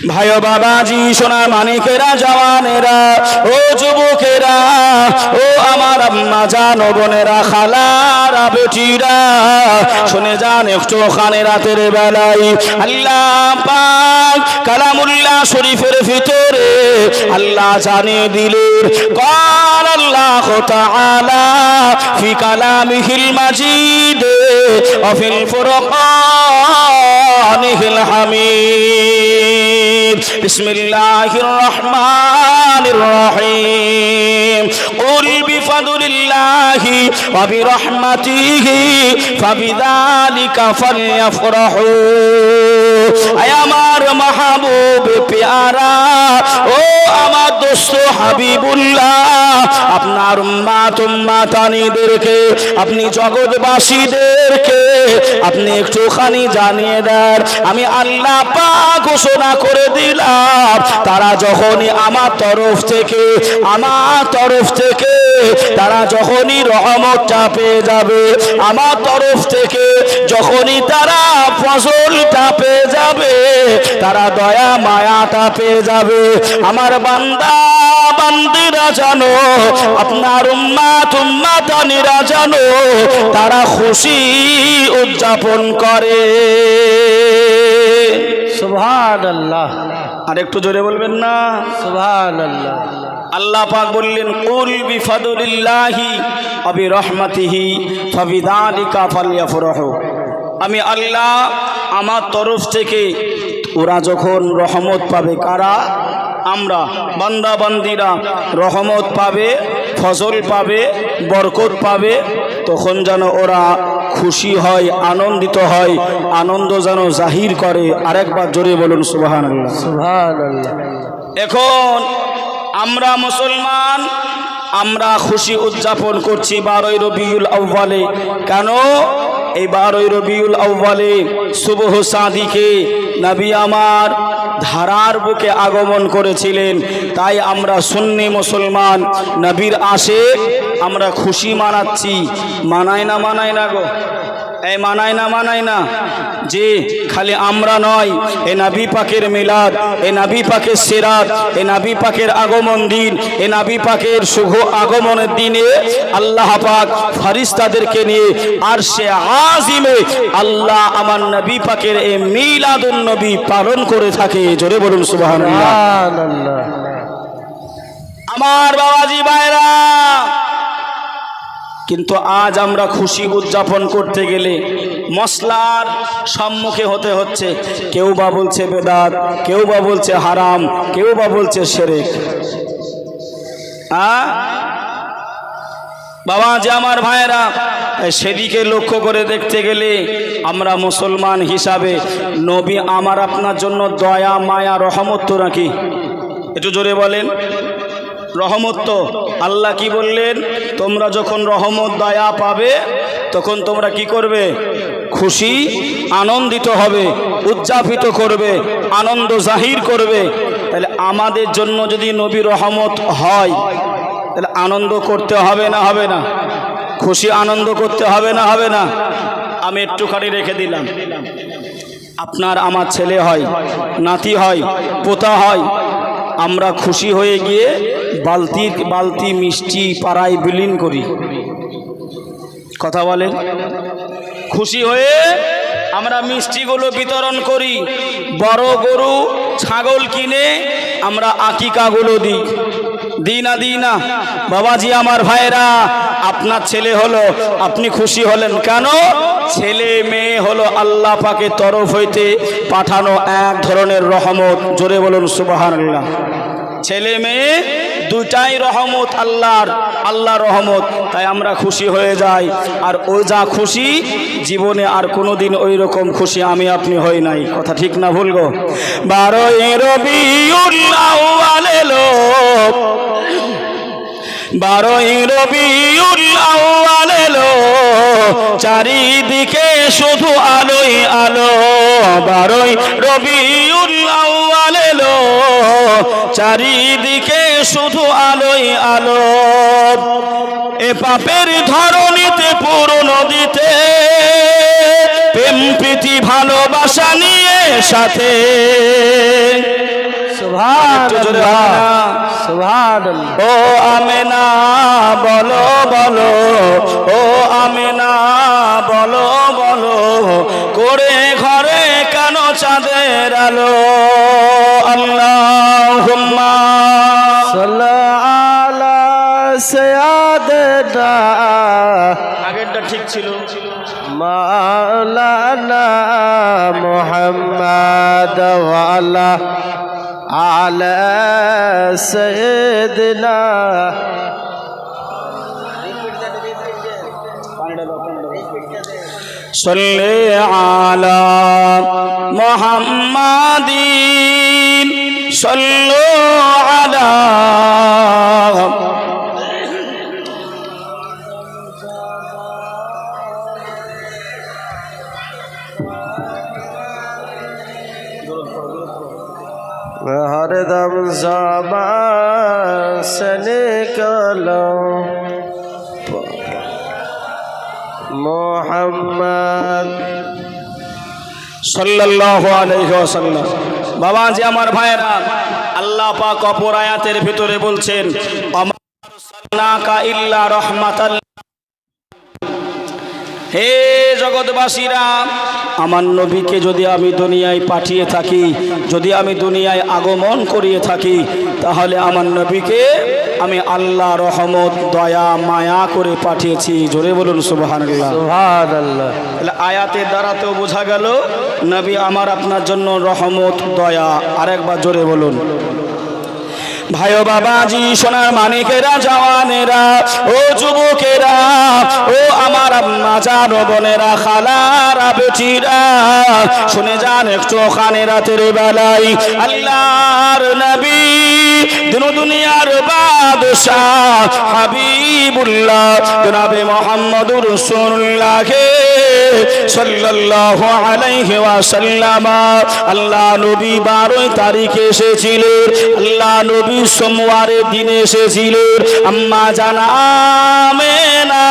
ভাই ও বাবাজি, সোনা মানিকেরা, জওয়ানেরা, ও যুবকেরা, ও আমার আম্মা জান, ও বোনেরা, খালারা, বেটিরা, শুনে যান একটু খানে রাতের বেলায় আল্লাহ পাক কালামুল্লাহ শরীফের ভিতরে আল্লাহ জানিয়ে দিলেন, قال الله تعالى في كلامه المجيد وفي الفرقان الحميد بسم الله الرحمن الرحيم قل بفضل الله وبرحمته فبذلك فليفرحوا اے আমার মাহবুব প্যারা, ও আমার দোস্ত হাবিবুল্লাহ, আপনার উম্মাতানিদেরকে, আপনি জগৎবাসীদেরকে আপনি একটুখানি জানিয়ে দেন, আমি আল্লাহ পাক ঘোষণা করে দিলাম, তারা যখনই আমার তরফ থেকে তারা যখনই রহমতটা পেয়ে যাবে, আমার তরফ থেকে যখনই তারা ফজলটা পেয়ে যাবে, তারা দয়া মায়াটা পেয়ে যাবে, আমার বান্দা বান্দিরা জানো, আপনার উম্মাতানিরা জানো, তারা খুশি উদযাপন করে। সুবহানাল্লাহ। আর একটু জোরে বলবেন না সুবহানাল্লাহ। আল্লাহ পাক বললেন, কুল বিফাদলিল্লাহি ওয়া বিরহমাতিহি ফাবিযালিকা ফালইফরাহু। আমি আল্লাহ আমার তরফ থেকে ওরা যখন রহমত পাবে, কারা? আমরা বান্দা বান্দিরা রহমত পাবে, ফজল পাবে, বরকত পাবে, তখন যেন ওরা খুশি হয়, আনন্দিত হয়, আনন্দ যেন জাহির করে। আরেকবার জোরে বলুন সুবহানাল্লাহ। সুবহানাল্লাহ। এখন আমরা মুসলমান, আমরা খুশি উদযাপন করছি 12ই রবিউল আউয়ালে। কেন? এই 12ই রবিউল আউয়ালে সুবহ সাদিকে নবী আমার ধারার বুকে আগমন করেছিলেন, তাই আমরা সুন্নি মুসলমান, নবীর আশিক, আমরা খুশি মানাচ্ছি। মানায় না গো, এই মানায় না যে খালি আমরা নয়, এ নবী পাকের মিলাদ, এ নবী পাকের সিরাত, এ নবী পাকের আগমন দিন, এ নবী পাকের শুভ আগমনের দিনে আল্লাহ পাক ফেরেশতাদেরকে নিয়ে আরশে আজিমে আল্লাহ আমার নবী পাকের এই মিলাদুন নবী পালন করে থাকে। জোরে বলুন সুবহানাল্লাহ। আমার বাবাজি ভাইরা, কিন্তু আজ আমরা খুশি উদযাপন করতে গেলে মশলার সম্মুখে হতে হচ্ছে। কেউ বা বলছে বেদাত, কেউ বা বলছে হারাম, কেউ বা বলছে শিরক। বাবা যে আমার ভাইয়েরা, সেদিকে লক্ষ্য করে দেখতে গেলে আমরা মুসলমান হিসাবে নবী আমার আপনার জন্য দয়া মায়া রহমত তো নাকি? একটু জোরে বলেন। রহমত তো। আল্লাহ কি বললেন? তোমরা যখন রহমত দয়া পাবে তখন তোমরা কি করবে? খুশি আনন্দিত হবে, উদযাপিত করবে, আনন্দ জাহির করবে। তাহলে আমাদের জন্য যদি নবী রহমত হয়, তাহলে আনন্দ করতে হবে না হবে না? খুশি আনন্দ করতে হবে না হবে না? আমি একটুখানি রেখে দিলাম, আপনার আমার ছেলে হয়, নাতি হয়, পোতা হয়, আমরা খুশি হয়ে গিয়ে বালতি মিষ্টি পাড়ায় বিলীন করি। কথা বলেন? খুশি হয়ে আমরা মিষ্টিগুলো বিতরণ করি, বড় গরু ছাগল কিনে আমরা আকিকাগুলো দিই না বাবাজি আমার ভাইরা, আপনার ছেলে হলো, আপনি খুশি হলেন কেন? ছেলে মেয়ে হলো আল্লাহ পাকের তরফ হইতে পাঠানো এক ধরনের রহমত। জোরে বলুন সুবহানাল্লাহ। ছেলে মেয়ে দুটাই রহমত, আল্লাহর রহমত, তাই আমরা খুশি হয়ে যাই। আর ও যা খুশি, জীবনে আর কোনোদিন ওই রকম খুশি আমি আপনি হই নাই। কথা ঠিক না ভুল গো? 12ই রবিউল আউয়াল এলো, 12ই রবিউল আউয়াল এলো, চারিদিকে শুধু আলোই আলো। 12ই রবিউল আউয়াল এলো, চারিদিকে শুধু আলোই আলো। এ পাপের ধরণীতে পুরো নদীতে প্রেম প্রীতি ভালোবাসা নিয়ে সাথে সুবহানাল্লাহ সুবহানাল্লাহ। ও আমেনা বলো বলো, ও আমেনা বলো বলো, করে ঘরে কেন চাঁদের আলো? আল্লাহুম্মা সাল্লি আলা সাইয়্যিদিনা, আগেরটা ঠিক ছিল, মাওলানা মুহাম্মদ ওয়া আলা আলা সাইয়্যিদিনা। সাল্লি আলা মুহাম্মাদিন সাল্লু আলা। हरदम ज़बान से निकलो मोहम्मद সাল্লাল্লাহু আলাইহি ওয়াসাল্লাম। বাবাজি আমার ভাইয়েরা, আল্লাহ পাক অপর আয়াতের ভিতরে বলছেন, আমা আরসালনাকা ইল্লা রাহমাতাল। হে জগৎবাসীরা, আমার নবীকে যদি আমি দুনিয়ায় পাঠিয়ে থাকি, যদি আমি দুনিয়ায় আগমন করিয়ে থাকি, তাহলে আমার নবীকে আমি আল্লাহ রহমত দয়া মায়া করে পাঠিয়েছি। জোরে বলুন সুবহানাল্লাহ সুবহানাল্লাহ। তাহলে আয়াতের দ্বারাতেও বোঝা গেল নবী আমার আপনার জন্য রহমত দয়া। আরেকবার জোরে বলুন। ভাই ও বাবাজি, সোনার মানিকেরা, জওয়ানেরা, ও যুবকেরা, ও আমার আম্মা জান ও বোনেরা, খালারা, বেটিরা, শুনে যান একটু ওখানে রাতের বেলায় আল্লাহর নবী দিন দুনিয়ার বাদশাহ হাবিবুল্লাহ জনাবে মুহাম্মদুর রাসূলুল্লাহ সাল্লাল্লাহু আলাইহি ওয়াসাল্লাম আল্লাহ নবী 12 তারিখে এসেছিলেন। আল্লাহ নবী সোমবারের দিনে এসেছিলেন। আম্মা জান আমেনা,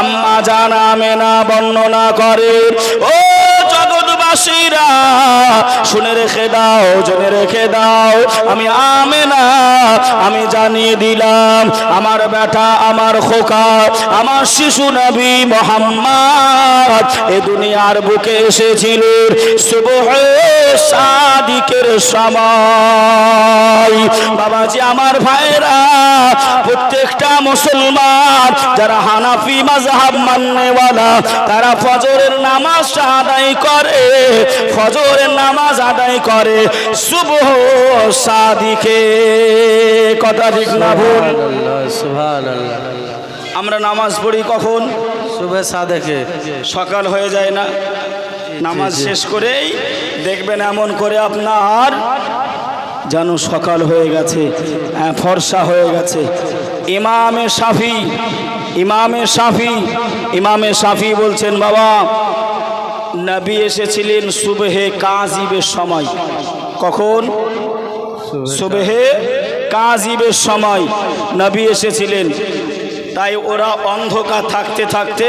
আম্মা জান আমেনা বর্ণনা করে, ও জগৎবাসীরা শুনে রেখে দাও, জেনে রেখে দাও, আমি আমেনা আমি জানিয়ে দিলাম আমার বেটা, আমার খোকা, আমার শিশু নবী মুহাম্মদ এ দুনিয়ার বুকে এসেছিলেন সুবহে সাদিকের সময়। বাবাজি আমার ভাইরা, প্রত্যেকটা মুসলমান যারা হানাফি মাযহাব মাননেওয়ালা, তারা ফজরের নামাজ আদায় করে, ফজরের নামাজ আদায় করে সুবহ সাদিকে। কথা ঠিক না ভুল? সুবহানাল্লাহ। আমরা নামাজ পড়ি কখন? সুবহ সাদেকে। সকাল হয়ে যায় না? নামাজ শেষ করেই দেখবেন এমন করে আপনার যেন সকাল হয়ে গেছে, ফর্সা হয়ে গেছে। ইমামে শাফি, ইমামে শাফি, ইমামে শাফি বলছেন, বাবা নবী এসেছিলেন সুবহে কাজিবের সময়। কখন? সুবহে কাজিবের সময় নবী এসেছিলেন। তাই ওরা অন্ধকার থাকতে থাকতে,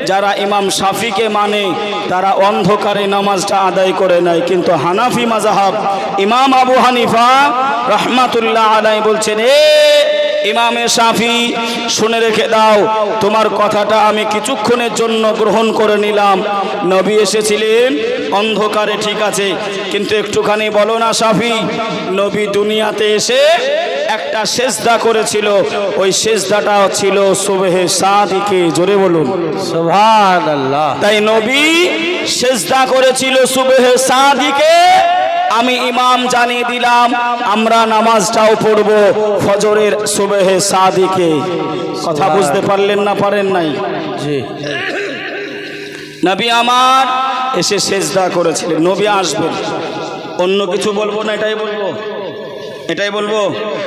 যারা ইমাম শাফিকে মানে তারা অন্ধকারে নামাজটা আদায় করে নেয়। কিন্তু হানাফি মাযহাব ইমাম আবু হানিফা রাহমাতুল্লাহ আলাইহি বলছেন, এ ইমামে শাফি শুনে রেখে দাও, তোমার কথাটা আমি কিছুক্ষণের জন্য গ্রহণ করে নিলাম। নবী এসেছিলেন অন্ধকারে, ঠিক আছে, কিন্তু একটুখানি বলো না শাফি, নবী দুনিয়াতে এসে একটা সেজদা করেছিল, ওই সেজদাটা ছিল সুবহে সাদিকে। জোরে বলুন সুবহানাল্লাহ। তাই নবী সেজদা করেছিল সুবহে সাদিকে। আমি ইমাম জানিয়ে দিলাম আমরা নামাজটাও পড়ব ফজরের সুবহে সাদিকে। কথা বুঝতে পারলেন না পারেন নাই? জি। নবী আমার এসে সেজদা করেছিলেন। নবী আসবেন, অন্য কিছু বলবো না, এটাই বলবো, এটাই বলবো।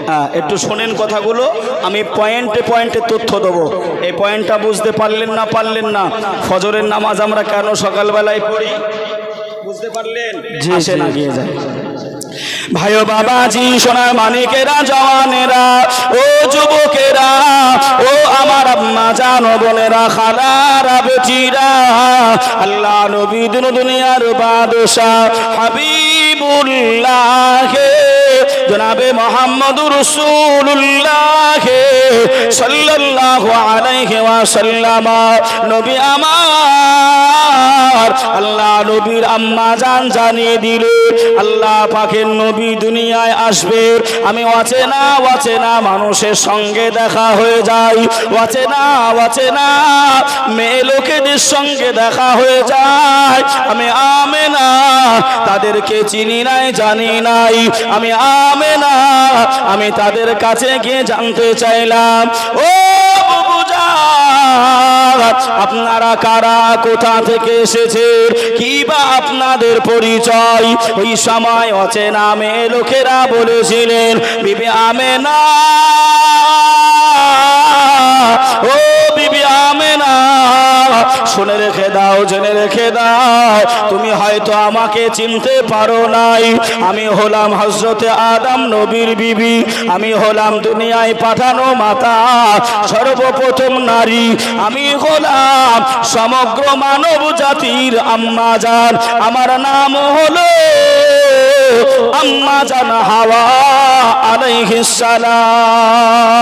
হ্যাঁ, একটু শোনেন কথাগুলো, আমি পয়েন্টে পয়েন্টে তথ্য দেবো। এই পয়েন্টটা বুঝতে পারলেন না পারলেন না, ফজরের নামাজ আমরা কেন সকালবেলায় পড়ি বুঝতে পারলেন? আসেন এগিয়ে যায়। ভাই ও বাবাজি, সোনার মানিকেরা, জওয়ানেরা, ও যুবকেরা, ও আমার আম্মা জান ও বোনেরা, খালারা, বেটিরা, আল্লাহ নবী দিন দুনিয়ার বাদশাহ হাবিবুল্লাহ জনাবে মুহাম্মদুর রাসূলুল্লাহ সাল্লাল্লাহু আলাইহি ওয়াসাল্লাম নবী আমার আল্লাহ নবীর আম্মা জান জানিয়ে দিলেন আল্লাহ পাকের নবী দুনিয়ায় আসবে আমি অচেনা মানুষের সঙ্গে দেখা হয়ে যায় অচেনা মেয়ে লোকেদের সঙ্গে দেখা হয়ে যায় আমি আমেনা তাদেরকে চিনি নাই জানি নাই আমি আমেনা আমি তাদের কাছে গিয়ে জানতে চাইলাম ও আপনারা কারা কোথা থেকে এসেছেন কি বা আপনাদের পরিচয় ওই সময় অচেনা মেয়ে লোকেরা বলেছিলেন বিবি আমেনা ও বিবি আমেনা শুনে রেখে দাও জেনে রেখে দাও তুমি হয়তো আমাকে চিনতে পারো নাই আমি হলাম হযরতে আদম নবীর বিবি আমি হলাম দুনিয়ায় পাঠানো মাতা সর্বপ্রথম নারী আমি হলাম সমগ্র মানব জাতির আম্মা জান আমার নাম হলো আম্মা জান হাওয়া আলাইহিস সালাম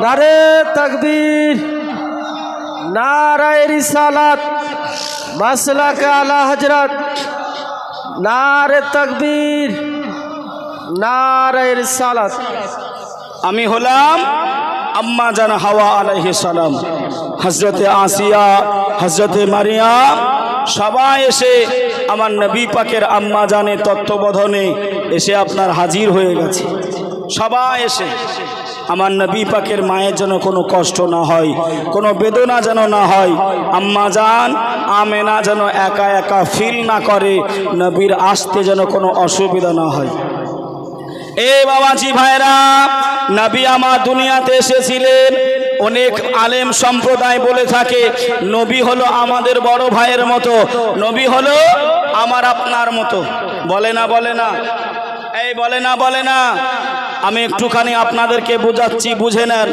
নারে তাকবীর নারায়ে রিসালাত মাসলাক আলা হযরত নারে তাকবীর নারায়ে রিসালাত আমি হলাম আম্মা জান হাওয়া আলাইহিস সালাম হযরতে আসিয়া হযরতে মারিয়াম সবাই এসে আমার নবী পাকের আম্মা জানের তত্ত্বাবধানে এসে আপনার হাজির হয়ে গেছে সবাই এসে আমার নবী পাকের মায়ের যেন কোনো কষ্ট না হয় কোনো বেদনা যেন না হয় আম্মা জান আমেনা যেন একা একা ফিল না করে নবীর আসতে যেন কোনো অসুবিধা না হয় এ বাবাজি ভাইরা নবী আমার দুনিয়াতে এসেছিলেন অনেক আলেম সম্প্রদায় বলে থাকে নবী হলো আমাদের বড় ভাইয়ের মতো নবী হলো আমার আপনার মতো বলে না এই বলে না আমি একটুখানি আপনাদেরকে বোঝাচ্ছি বুঝে নেন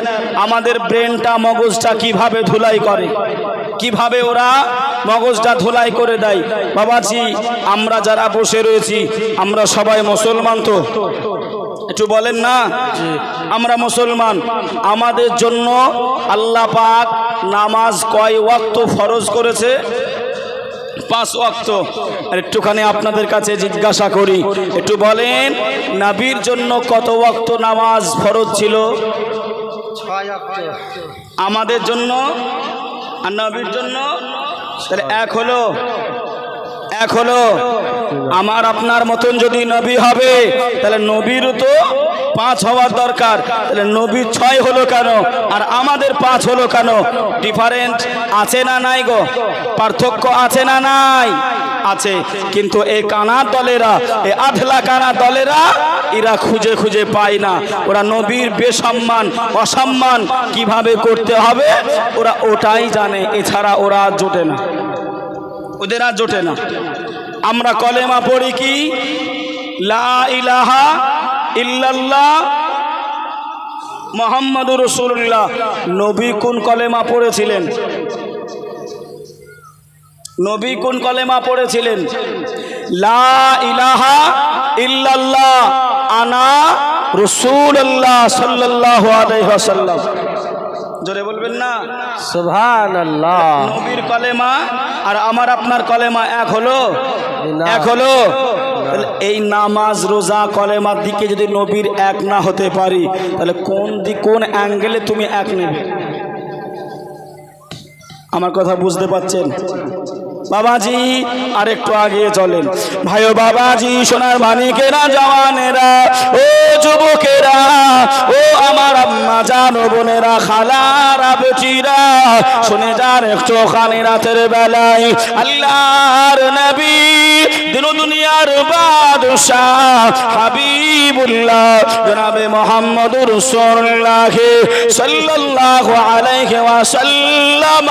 আমাদের ব্রেনটা মগজটা কিভাবে ধুলাই করে কিভাবে ওরা মগজটা ধুলাই করে দেয় বাবাজি আমরা যারা বসে রয়েছি আমরা সবাই মুসলমান তো একটু বলেন না আমরা মুসলমান আমাদের জন্য আল্লাহ পাক নামাজ কয় ওয়াক্ত ফরজ করেছে 5 ওয়াক্ত আর একটুখানি আপনাদের কাছে জিজ্ঞাসা করি একটু বলেন নবীর জন্য কত ওয়াক্ত নামাজ ফরজ ছিল 6 ওয়াক্ত আমাদের জন্য আর নবীর জন্য তাহলে এক হলো আমার আপনার মতন যদি নবী হবে তাহলে নবীরও তো 5 হওয়ার দরকার তাহলে নবীর 6 হলো কেন আর আমাদের 5 হলো কেন ডিফারেন্ট আছে না নাই গো পার্থক্য আছে না নাই আছে কিন্তু এই কানার দলেরা এই আধলা কানা দলেরা এরা খুঁজে খুঁজে পায় না ওরা নবীর বেসম্মান অসম্মান কিভাবে করতে হবে ওরা ওটাই জানে এছাড়া ওরা জোটে না ওদের আর জোটে না আমরা কলেমা পড়ি কি লা ইলাহা ইল্লাল্লাহ মুহাম্মাদুর রাসূলুল্লাহ নবী কোন কলেমা পড়েছিলেন নবী কোন কলেমা পড়েছিলেন লা ইলাহা ইল্লাল্লাহ আনা রাসূলুল্লাহ সাল্লাল্লাহু আলাইহি ওয়াসাল্লাম জোরে বলবেন না সুবহানাল্লাহ নবীর কলেমা আর আমার আপনার কলেমা এক হলো তাহলে এই নামাজ রোজা কলেমার দিকে যদি নবীর এক না হতে পারি তাহলে কোন অ্যাঙ্গেলে তুমি এক নেবে আমার কথা বুঝতে পারছেন বাবাজি আর একটু আগিয়ে চলেন ভাইও বাবাজি সোনার মানিকেরা জওয়ানেরা ও যুবকেরা ও আমার আম্মা জান বোনেরা খালারা বেটিরা শুনে যান একটু খানি রাতের বেলায় আল্লাহর নবী দিন দুনিয়ার বাদশাহ হাবিবুল্লাহ জনাবে মুহাম্মদুর রাসূলুল্লাহ সাল্লাল্লাহু আলাইহি ওয়াসাল্লাম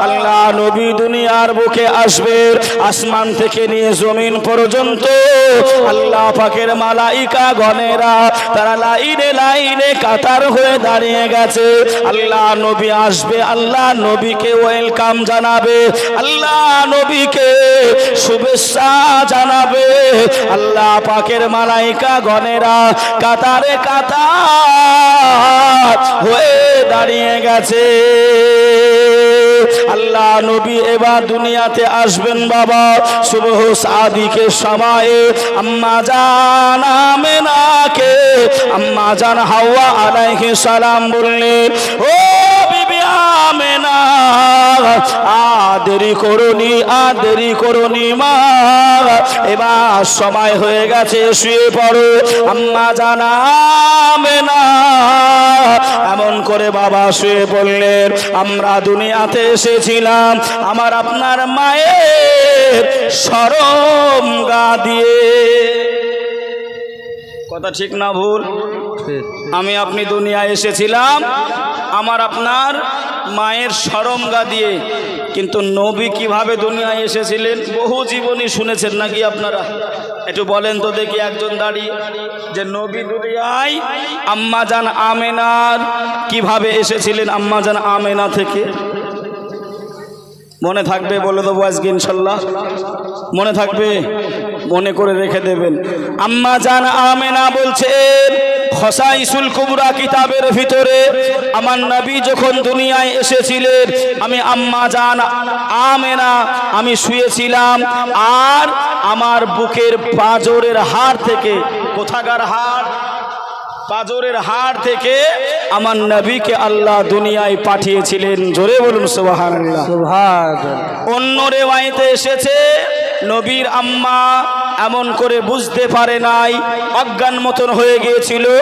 আল্লাহ নবী দুনিয়ার বুকে আসবে আসমান থেকে নিয়ে জমিন পর্যন্ত আল্লাহ পাকের মালাইকা গণেরা তারা লাইনে লাইনে কাতার হয়ে দাঁড়িয়ে গেছে আল্লাহ নবী আসবে আল্লাহ নবীকে ওয়েলকাম জানাবে আল্লাহ নবীকে শুভেচ্ছা জানাবে আল্লাহ পাকের মালাইকা গণেরা কাতারে কাতার হয়ে দাঁড়িয়ে গেছে আল্লাহ নবী এবার দুনিয়াতে আসবেন বাবা সুবহ সাদিকে সময়ে আম্মা জান আমেনাকে আম্মা জান হাওয়া আলাইহিস সালাম বললেন ও বিবি আমেনা দেরি করনি মা এবার সময় হয়ে গেছে শুয়ে পড়ো আম্মা জান আমেনা এমন করে বাবা শুয়ে পড়লেন আমরা দুনিয়াতে এসেছিলাম আমার আপনার মায়ের শরম গা দিয়ে কথা ঠিক না ভুল আমি আপনি দুনিয়ায় এসেছিলাম আমার আপনার মায়ের শরম গা দিয়ে কিন্তু নবী কিভাবে দুনিয়ায় এসেছিলেন বহু জীবনী শুনেছেন নাকি আপনারা একটু বলেন তো দেখি একজন দাঁড়িয়ে যে নবী দুনিয়ায় আম্মাজান আমেনার কিভাবে এসেছিলেন আম্মাজান আমেনা থেকে মনে থাকবে বলে দেবো আজকে ইনশাল্লাহ মনে থাকবে মনে করে রেখে দেবেন আম্মাজান আমেনা বলছেন খসাইসুল কুবরা কিতাবের ভিতরে আমার নবী যখন দুনিয়ায় এসেছিলেন আমি আম্মাজান আমেনা আমি শুয়েছিলাম আর আমার বুকের পাঁজরের হাড় থেকে কোথাকার হাড় পাঁজরের হাড় থেকে আমার নবীকে আল্লাহ দুনিয়ায় পাঠিয়েছিলেন জোরে বলুন সুবহানাল্লাহ সুবহানাল্লাহ অন্য রিওয়ায়েতে এসেছে নবীর আম্মা এমন করে বুঝতে পারে নাই অজ্ঞান মতন হয়ে গিয়েছিল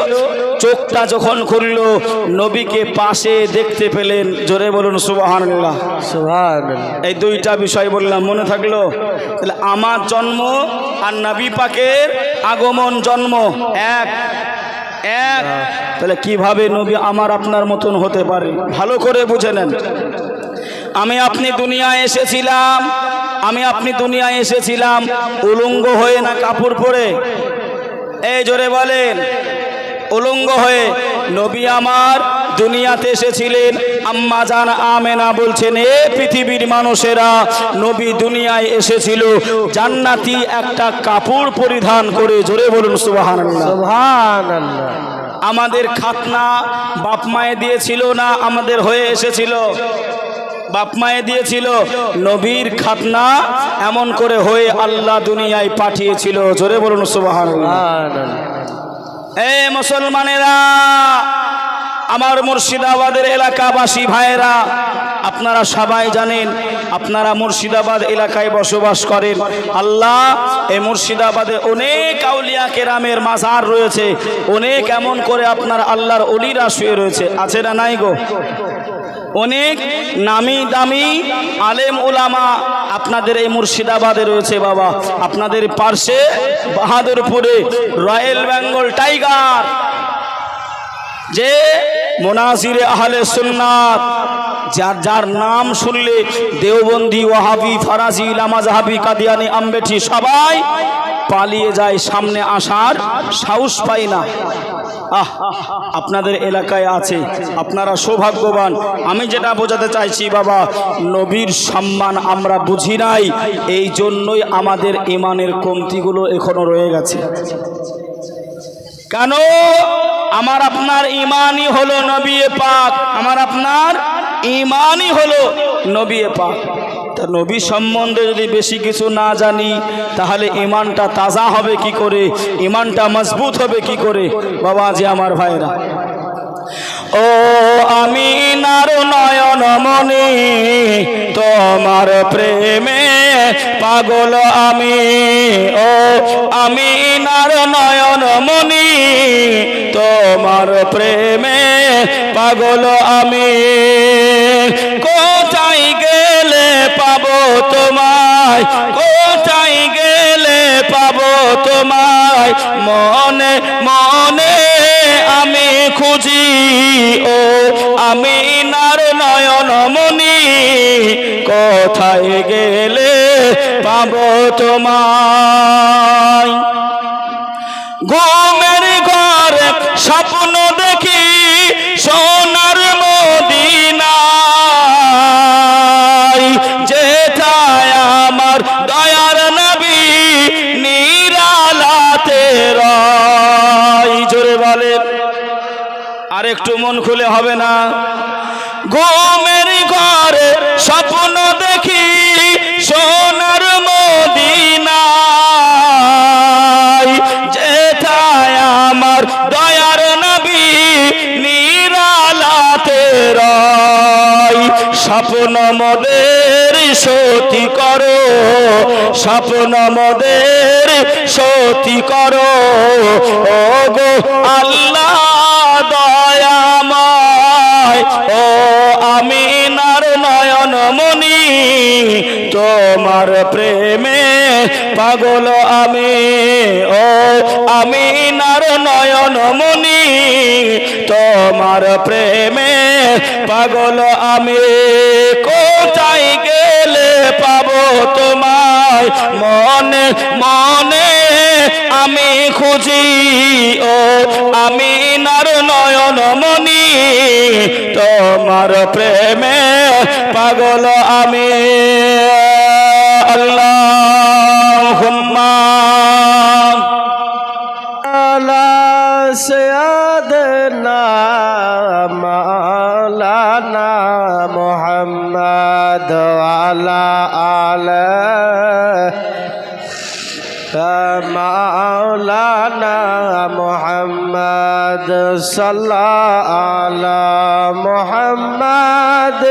চোখটা যখন খুলল নবীকে পাশে দেখতে পেলেন জোরে বলুন সুবহানাল্লাহ সুবহানাল্লাহ এই দুইটা বিষয় বললাম মনে থাকলো তাহলে আমার জন্ম আর নবী পাকের আগমন জন্ম এক তাহলে কিভাবে নবী আমার আপনার মতন হতে পারে ভালো করে বুঝে নেন আমি আপনি দুনিয়ায় এসেছিলাম উলঙ্গ হয়ে না কাপড় পরে এই জোরে বলেন উলঙ্গ হয়ে নবী আমার দুনিয়াতে এসেছিলেন আম্মা জান আমেনা বলছেন এ পৃথিবীর মানুষেরা নবী দুনিয়ায় এসেছিল জান্নাতি একটা কাপড় পরিধান করে জোরে বলুন সুবহানাল্লাহ সুবহানাল্লাহ আমাদের খাতনা বাপ মায়ে দিয়েছিল না আমাদের হয়ে এসেছিল বাপ মায়ে দিয়েছিল নবীর খাতনা এমন করে হয়ে আল্লাহ দুনিয়ায় পাঠিয়েছিল জোরে বলুন সুবহানাল্লাহ এ মুসলমানেরা আমার মুর্শিদাবাদের এলাকাবাসী ভাইয়েরা আপনারা সবাই জানেন আপনারা মুর্শিদাবাদ এলাকায় বসবাস করেন আল্লাহ এই মুর্শিদাবাদে অনেক আউলিয়া কেরামের মাজার রয়েছে অনেক এমন করে আপনার আল্লাহর ওলিরা শুয়ে রয়েছে আছে না নাই গো অনেক নামি দামি আলেম উলামা আপনাদের এই মুর্শিদাবাদে রয়েছে বাবা আপনাদের পার্শ্বে বাহাদুরপুরে রয়্যাল বেঙ্গল টাইগার যে মুনাজিরে আহলে সুন্নাত যার নাম শুনলে দেওবন্দি ওয়াহাবি ফারাজি লামাজহাবি কাদিয়ানি আম্বেঠি সবাই পালিয়ে যায় সামনে আসার সাহস পায় না আপনাদের এলাকায় আছে আপনারা সৌভাগ্যবান আমি যেটা বোঝাতে চাইছি বাবা নবীর সম্মান আমরা বুঝি নাই এই জন্যই আমাদের ঈমানের কমতিগুলো এখনো রয়ে গেছে কেন আমার আপনার ঈমানই হলো নবী পাক আমার আপনার ঈমানই হলো নবী পাক তা নবী সম্বন্ধে যদি বেশি কিছু না জানি তাহলে ঈমানটা তাজা হবে কি করে ঈমানটা মজবুত হবে কি করে বাবা যে আমার ভাইরা ও আমিনার নয়ন মনি তোমার প্রেমে পাগল আমি ও আমিনার নয়ন মনি তোমার প্রেমে পাগল আমি কোথায় গেলে পাবো তোমায় কোথায় গেলে পাবো তোমায় মনে মনে আমি খুঁজি ও আমিনার নয়নমণি কোথায় গেলে পাবো তোমায় ঘুমের ঘরে স্বপ্ন দেখি সোনার মদিনায় যেথায় আমার দয়ার নবী নিরালাতে রয় জোরে বলে আর একটু মন খুলে হবে না ঘুমের ঘরে স্বপ্ন দেখি সোনার মদিনায় যেথায় আমার দয়ার নবী নিরালাতে রয় স্বপ্ন মোদের সতী করো স্বপ্ন মোদের সতী করো ও গো আল্লাহ দয়াময় ও আমিনার নয়নমণি তোমার প্রেমে পাগল আমি ও আমিনার নয়নমণি তোমার প্রেমে পাগল আমি কোথায় গেলে পাবো তোমায় মনে মনে আমি খুঁজি ও আমিনার নয়নমণি তোমার প্রেমে পাগল আমি আল্লাহুম্মা আলা সাইয়্যিদিনা মাওলানা মুহাম্মদ আলা আলিহি মাওলানা মুহাম্মদ সাল্লাল্লাহু আলা মুহাম্মদ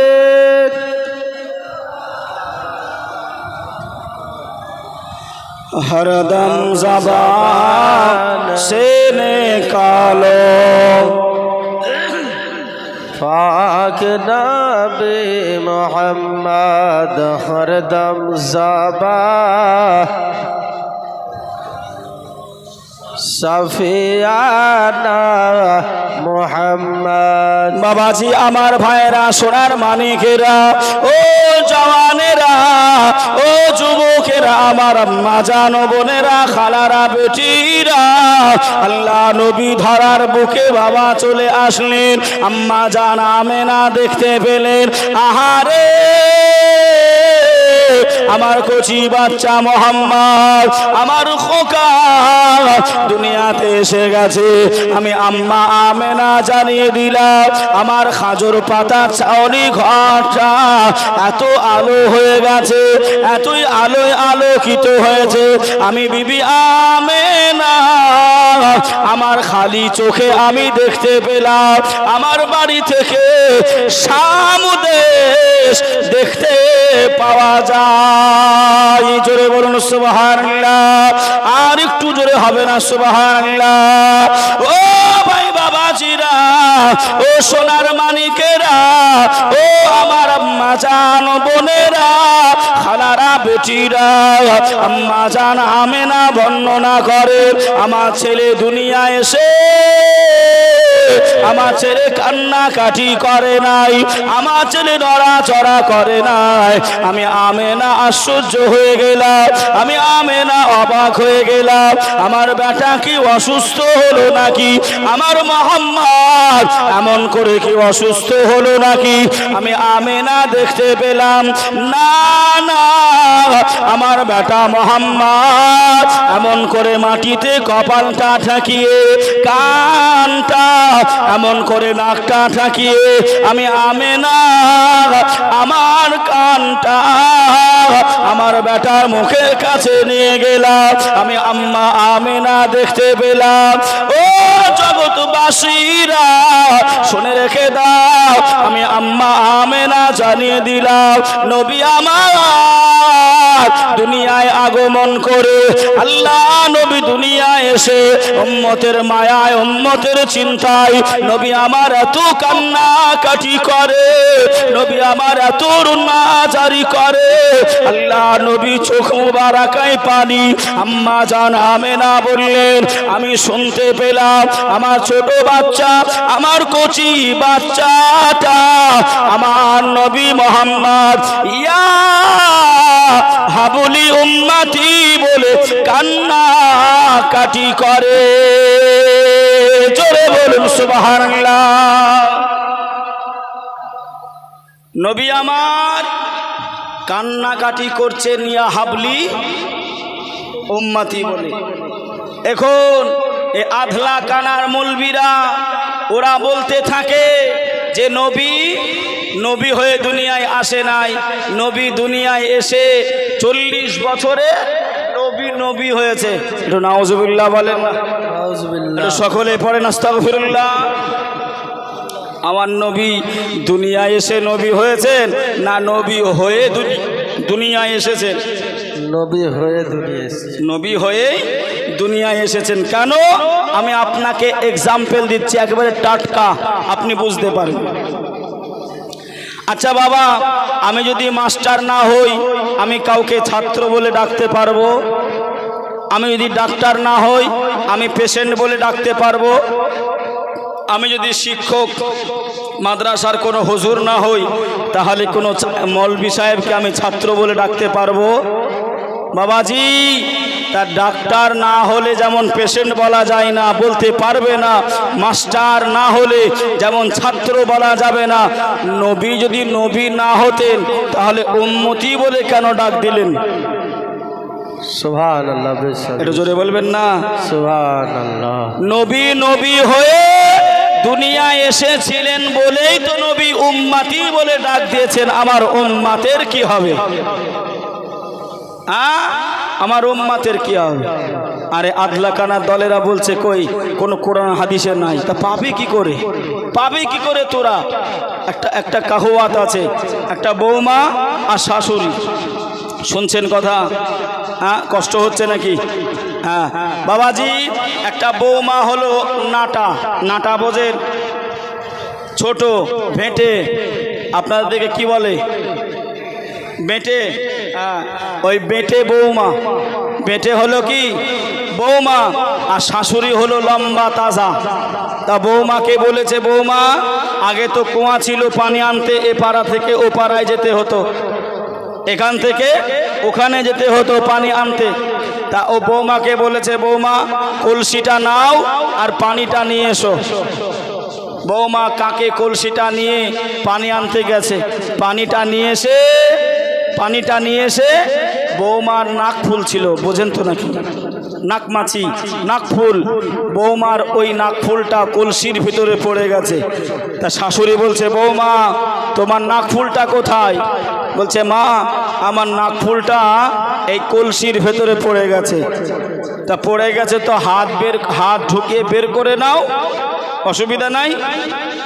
हरदम ज़बान से निकालो पाक नबी मोहम्मद हरदम ज़बान सफियाना मोहम्मद बाबाजी আমার ভাইরা সোনার মানিকেরা ও জওয়ানেরা ও যুবকেরা আমার আম্মা জান বোনেরা খালারা বেটিরা আল্লাহ নবী ধরার বুকে বাবা চলে আসলেন আম্মা জান আমেনা দেখতে পেলেন আহারে আমার কচি বাচ্চা মোহাম্মদ আমার খোকা দুনিয়াতে এসে গেছে আমি আম্মা আমেনা জানিয়ে দিলাম আমার খাজুর পাতা চাউনি ঘরটা এত আলো হয়ে গেছে এতই আলোয় আলোকিত হয়েছে আমি বিবি আমেনা আমার খালি চোখে আমি দেখতে পেলাম আমার বাড়ি থেকে সামুদেশ দেখতে পাওয়া যায় জোরে বলুন সুবহানাল্লাহ আর একটু জোরে হবে না সুবহানাল্লাহ ও ভাই বাবাজিরা ও সোনার মানিকেরা ও আমার আম্মা জান বোনেরা খালারা বেটিরা আম্মা জান আমেনা বর্ণনা করে আমার ছেলে দুনিয়ায় এসে আমার ছেলে কান্নাকাটি করে নাই আমার ছেলে নড়াচড়া করে নাই আমি আমেনা আশ্চর্য হয়ে গেলাম আমি আমেনা অবাক হয়ে গেলাম আমার বেটা কি অসুস্থ হলো নাকি আমার মোহাম্মদ এমন করে কি অসুস্থ হলো নাকি আমি আমেনা দেখতে পেলাম না না আমার বেটা মোহাম্মদ এমন করে মাটিতে কপালটা ঠাকিয়ে কানটা এমন করে নাকটা ঠাকিয়ে আমি আমেনা আমার কানটা আমার বেটার মুখের কাছে নিয়ে গেলাম আমি আম্মা আমেনা দেখতে পেলাম ও জগৎবাসীরা শুনে রেখে দাও আমি আম্মা আমেনা জানিয়ে দিলাম নবী আমার দুনিয়ায় আগমন করে আল্লাহ নবী দুনিয়ায় এসে উম্মতের মায়ায় উম্মতের চিন্তায় নবী আমার এত কান্নাকাটি করে নবী আমার এত রুনাজারি করে আল্লাহ নবী চোখ মুবারাকায় পানি আম্মা জান আমেনা বললেন আমি শুনতে পেলাম আমার আমার ছোট বাচ্চা, আমার কচি বাচ্চাটা আমার নবী মোহাম্মদ ইয়া হাবুলি উম্মতি বলে কান্না কাটি করে। জোরে বলুন সুবহানাল্লাহ। নবী আমার কান্নাকাটি করছেন ইয়া হাবলি উম্মতি বলে। এখন এ আধলা কানার মৌলবীরা ওরা বলতে থাকে যে নবী হয়ে দুনিয়ায় আসে নাই, নবী দুনিয়ায় এসে 40 বছরে নবী হয়েছে। একটু নাউজুবিল্লাহ বলেন না, একটু সকলে পড়েন আস্তাগফিরুল্লাহ। আমার নবী দুনিয়ায় এসে নবী হয়েছেন না নবী হয়ে দুনিয়ায় এসেছেন? নবী হয়ে দুনিয়ায় এসেছেন। নবী হয়ে দুনিয়ায় এসেছেন। কেন? আমি আপনাকে এক্সাম্পল দিচ্ছি, একেবারে টাটকা, আপনি বুঝতে পারবেন। আচ্ছা বাবা, আমি যদি মাস্টার না হই আমি কাউকে ছাত্র বলে ডাকতে পারবো? আমি যদি ডাক্তার না হই আমি পেশেন্ট বলে ডাকতে পারবো? আমি যদি শিক্ষক মাদ্রাসার কোনো হুজুর না হই তাহলে কোনো মৌলভী সাহেবকে আমি ছাত্র বলে ডাকতে পারবো? বাবাজি, তার ডাক্তার না হলে যেমন পেশেন্ট বলা যায় না, বলতে পারবে না, মাস্টার না হলে যেমন ছাত্র বলা যাবে না, নবী যদি নবী না হতেন তাহলে উম্মতি বলে কেন ডাক দিলেন? সুবহানাল্লাহ। একটু জোরে বলবেন না সুবহানাল্লাহ। নবী হয়ে দুনিয়ায় এসেছিলেন বলেই তো নবী উম্মতি বলে ডাক দিয়েছেন। আমার উম্মতের কি হবে? আমার উম্মতের কি হবে? আরে আদলাকানা দলেরা বলছে কই কোন কোরআন হাদিসে নাই, তা পাবে কি করে? পাবে কি করে তোরা? একটা কাহুয়াত আছে, একটা বৌমা আর শাশুড়ি, শুনছেন কথা? কষ্ট হচ্ছে নাকি? হ্যাঁ বাবাজি, একটা বৌমা হলো নাটা বোঝেন? ছোট ভেটে, আপনাদের দিকে কি বলে? বেটে। ওই বেটে বৌমা, বেটে হলো কি বৌমা, আর শাশুড়ি হলো লম্বা তাজা। তা বৌমাকে বলেছে, বৌমা আগে তো কুয়া ছিল, পানি আনতে এ পাড়া থেকে ও পাড়ায় যেতে হতো, এখান থেকে ওখানে যেতে হতো পানি আনতে। তা ও বৌমাকে বলেছে, বৌমা কলসিটা নাও আর পানিটা নিয়ে এসো। বৌমা কাকে কলসিটা নিয়ে পানি আনতে গেছে। পানিটা নিয়ে এসে বৌমার নাক ফুল ছিল, বোঝেন তো নাকি? নাকমাছি, নাকফুল। বৌমার ওই নাকফুলটা কলসির ভিতরে পড়ে গেছে। তা শাশুড়ি বলছে, বৌমা তোমার নাকফুলটা কোথায়? বলছে, মা আমার নাকফুলটা এই কলসির ভেতরে পড়ে গেছে। তা পড়ে গেছে তো হাত ঢুকিয়ে বের করে নাও, অসুবিধা নাই।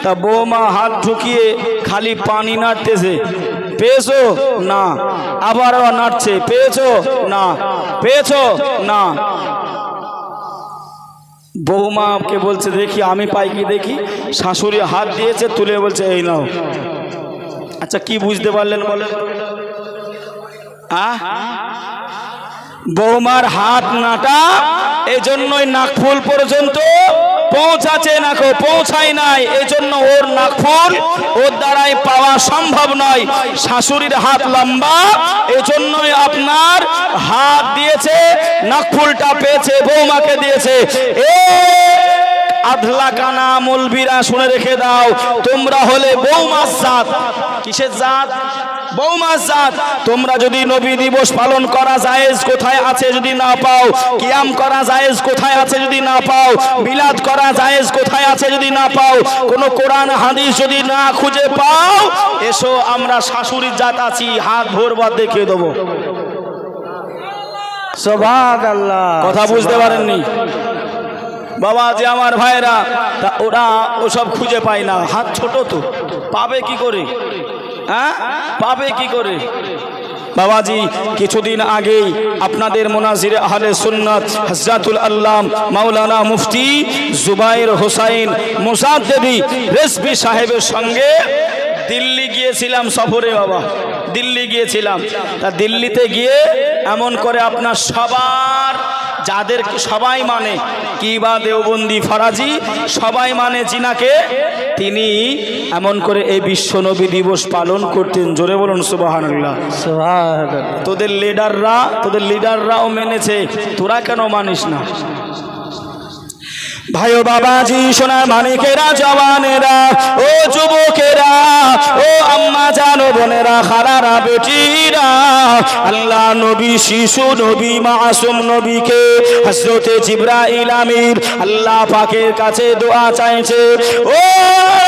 তা বৌমা হাত ঢুকিয়ে খালি পানি নাড়তেছে, পেয়েছো না, আবার নাড়ছে, পেয়েছো না, পেয়েছো না। বৌমাকে বলছে, দেখি আমি পাই কি দেখি। শাশুড়ি হাত দিয়েছে, তুলে বলছে, এই নাও। আচ্ছা কি বুঝতে পারলেন বলেন? বৌমার হাত নাটা, এই জন্যই নাকফুল পর্যন্ত পৌঁছাচ্ছে না, পৌঁছায় নাই, এই জন্য ওর নাকফুল ওর দ্বারাই পাওয়া সম্ভব নয়। শাশুড়ির হাত লম্বা, এই জন্যই আপনার হাত দিয়েছে, নাকফুলটা পেয়েছে, বৌমাকে দিয়েছে। আধলা কানা মৌলবীরা শুনে রেখে দাও, তোমরা হলে বৌমার জাত। কিসের জাত? বৌমার জাত। তোমরা যদি নবী দিবস পালন করা জায়েজ কোথায় আছে যদি না পাও, কিয়াম করা জায়েজ কোথায় আছে যদি না পাও, মিলাদ করা জায়েজ কোথায় আছে যদি না পাও, কোন কোরআন হাদিস যদি না খুঁজে পাও, এসো আমরা শাশুড়ির জাত আছি, হাত ভরবার দেখিয়ে দেবো। সুবহানাল্লাহ। কথা বুঝতে পারেননি বাবা? যে আমার ভাইরা, তা ওরা ওসব খুঁজে পায় না, হাত ছোট তো পাবে কি করে? পাবে কি করে? বাবাজি কিছুদিন আগেই আপনাদের মুনাজির আহলে সুন্নাত হযরতুল আল্লাম মাওলানা মুফতি জুবাইর হোসাইন মুজাদ্দেদি রেজভী সাহেবের সঙ্গে দিল্লি গিয়েছিলাম সফরে। বাবা দিল্লি গিয়েছিলাম। তা দিল্লিতে গিয়ে এমন করে আপনার সবার যাদেরকে সবাই মানে কিবা দেওবন্দি ফরাজি সবাই মানে জিনাকে, তিনি এমন করে এই বিশ্ব নবী দিবস পালন করতেন। জোরে বলুন সুবহানাল্লাহ। সুবহানাল্লাহ। তোদের লিডাররাও মেনেছে, তোরা কেন মানিস না? ভাই ও বাবাজি, সোনার মানিকেরা, জওয়ানেরা, ও যুবকেরা, ও আম্মা জানো বোনেরা, খালারা, বেটিরা, আল্লাহ নবী, শিশু নবী, মাসুম নবীকে হযরতে জিবরাইল আমির আল্লাহ পাকের কাছে দোয়া চাইছে। ও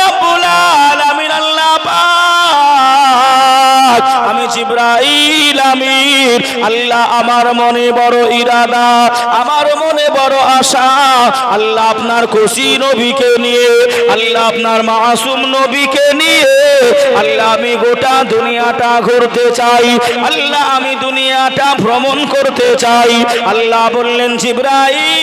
রব্বুল আলামিন, আল্লাহ পাক, আমি জিবরাইল আমির, আল্লাহ আমার মনে বড় ইরাদা, আমার মনে বড় আশা, আল্লাহ আপনার খুশি নবীকে নিয়ে, আল্লাহ আপনার মাসুম নবীকে নিয়ে, আল্লাহ আমি গোটা দুনিয়াটা ঘুরতে চাই, আল্লাহ আমি দুনিয়াটা ভ্রমণ করতে চাই। আল্লাহ বললেন, জিবরাইল,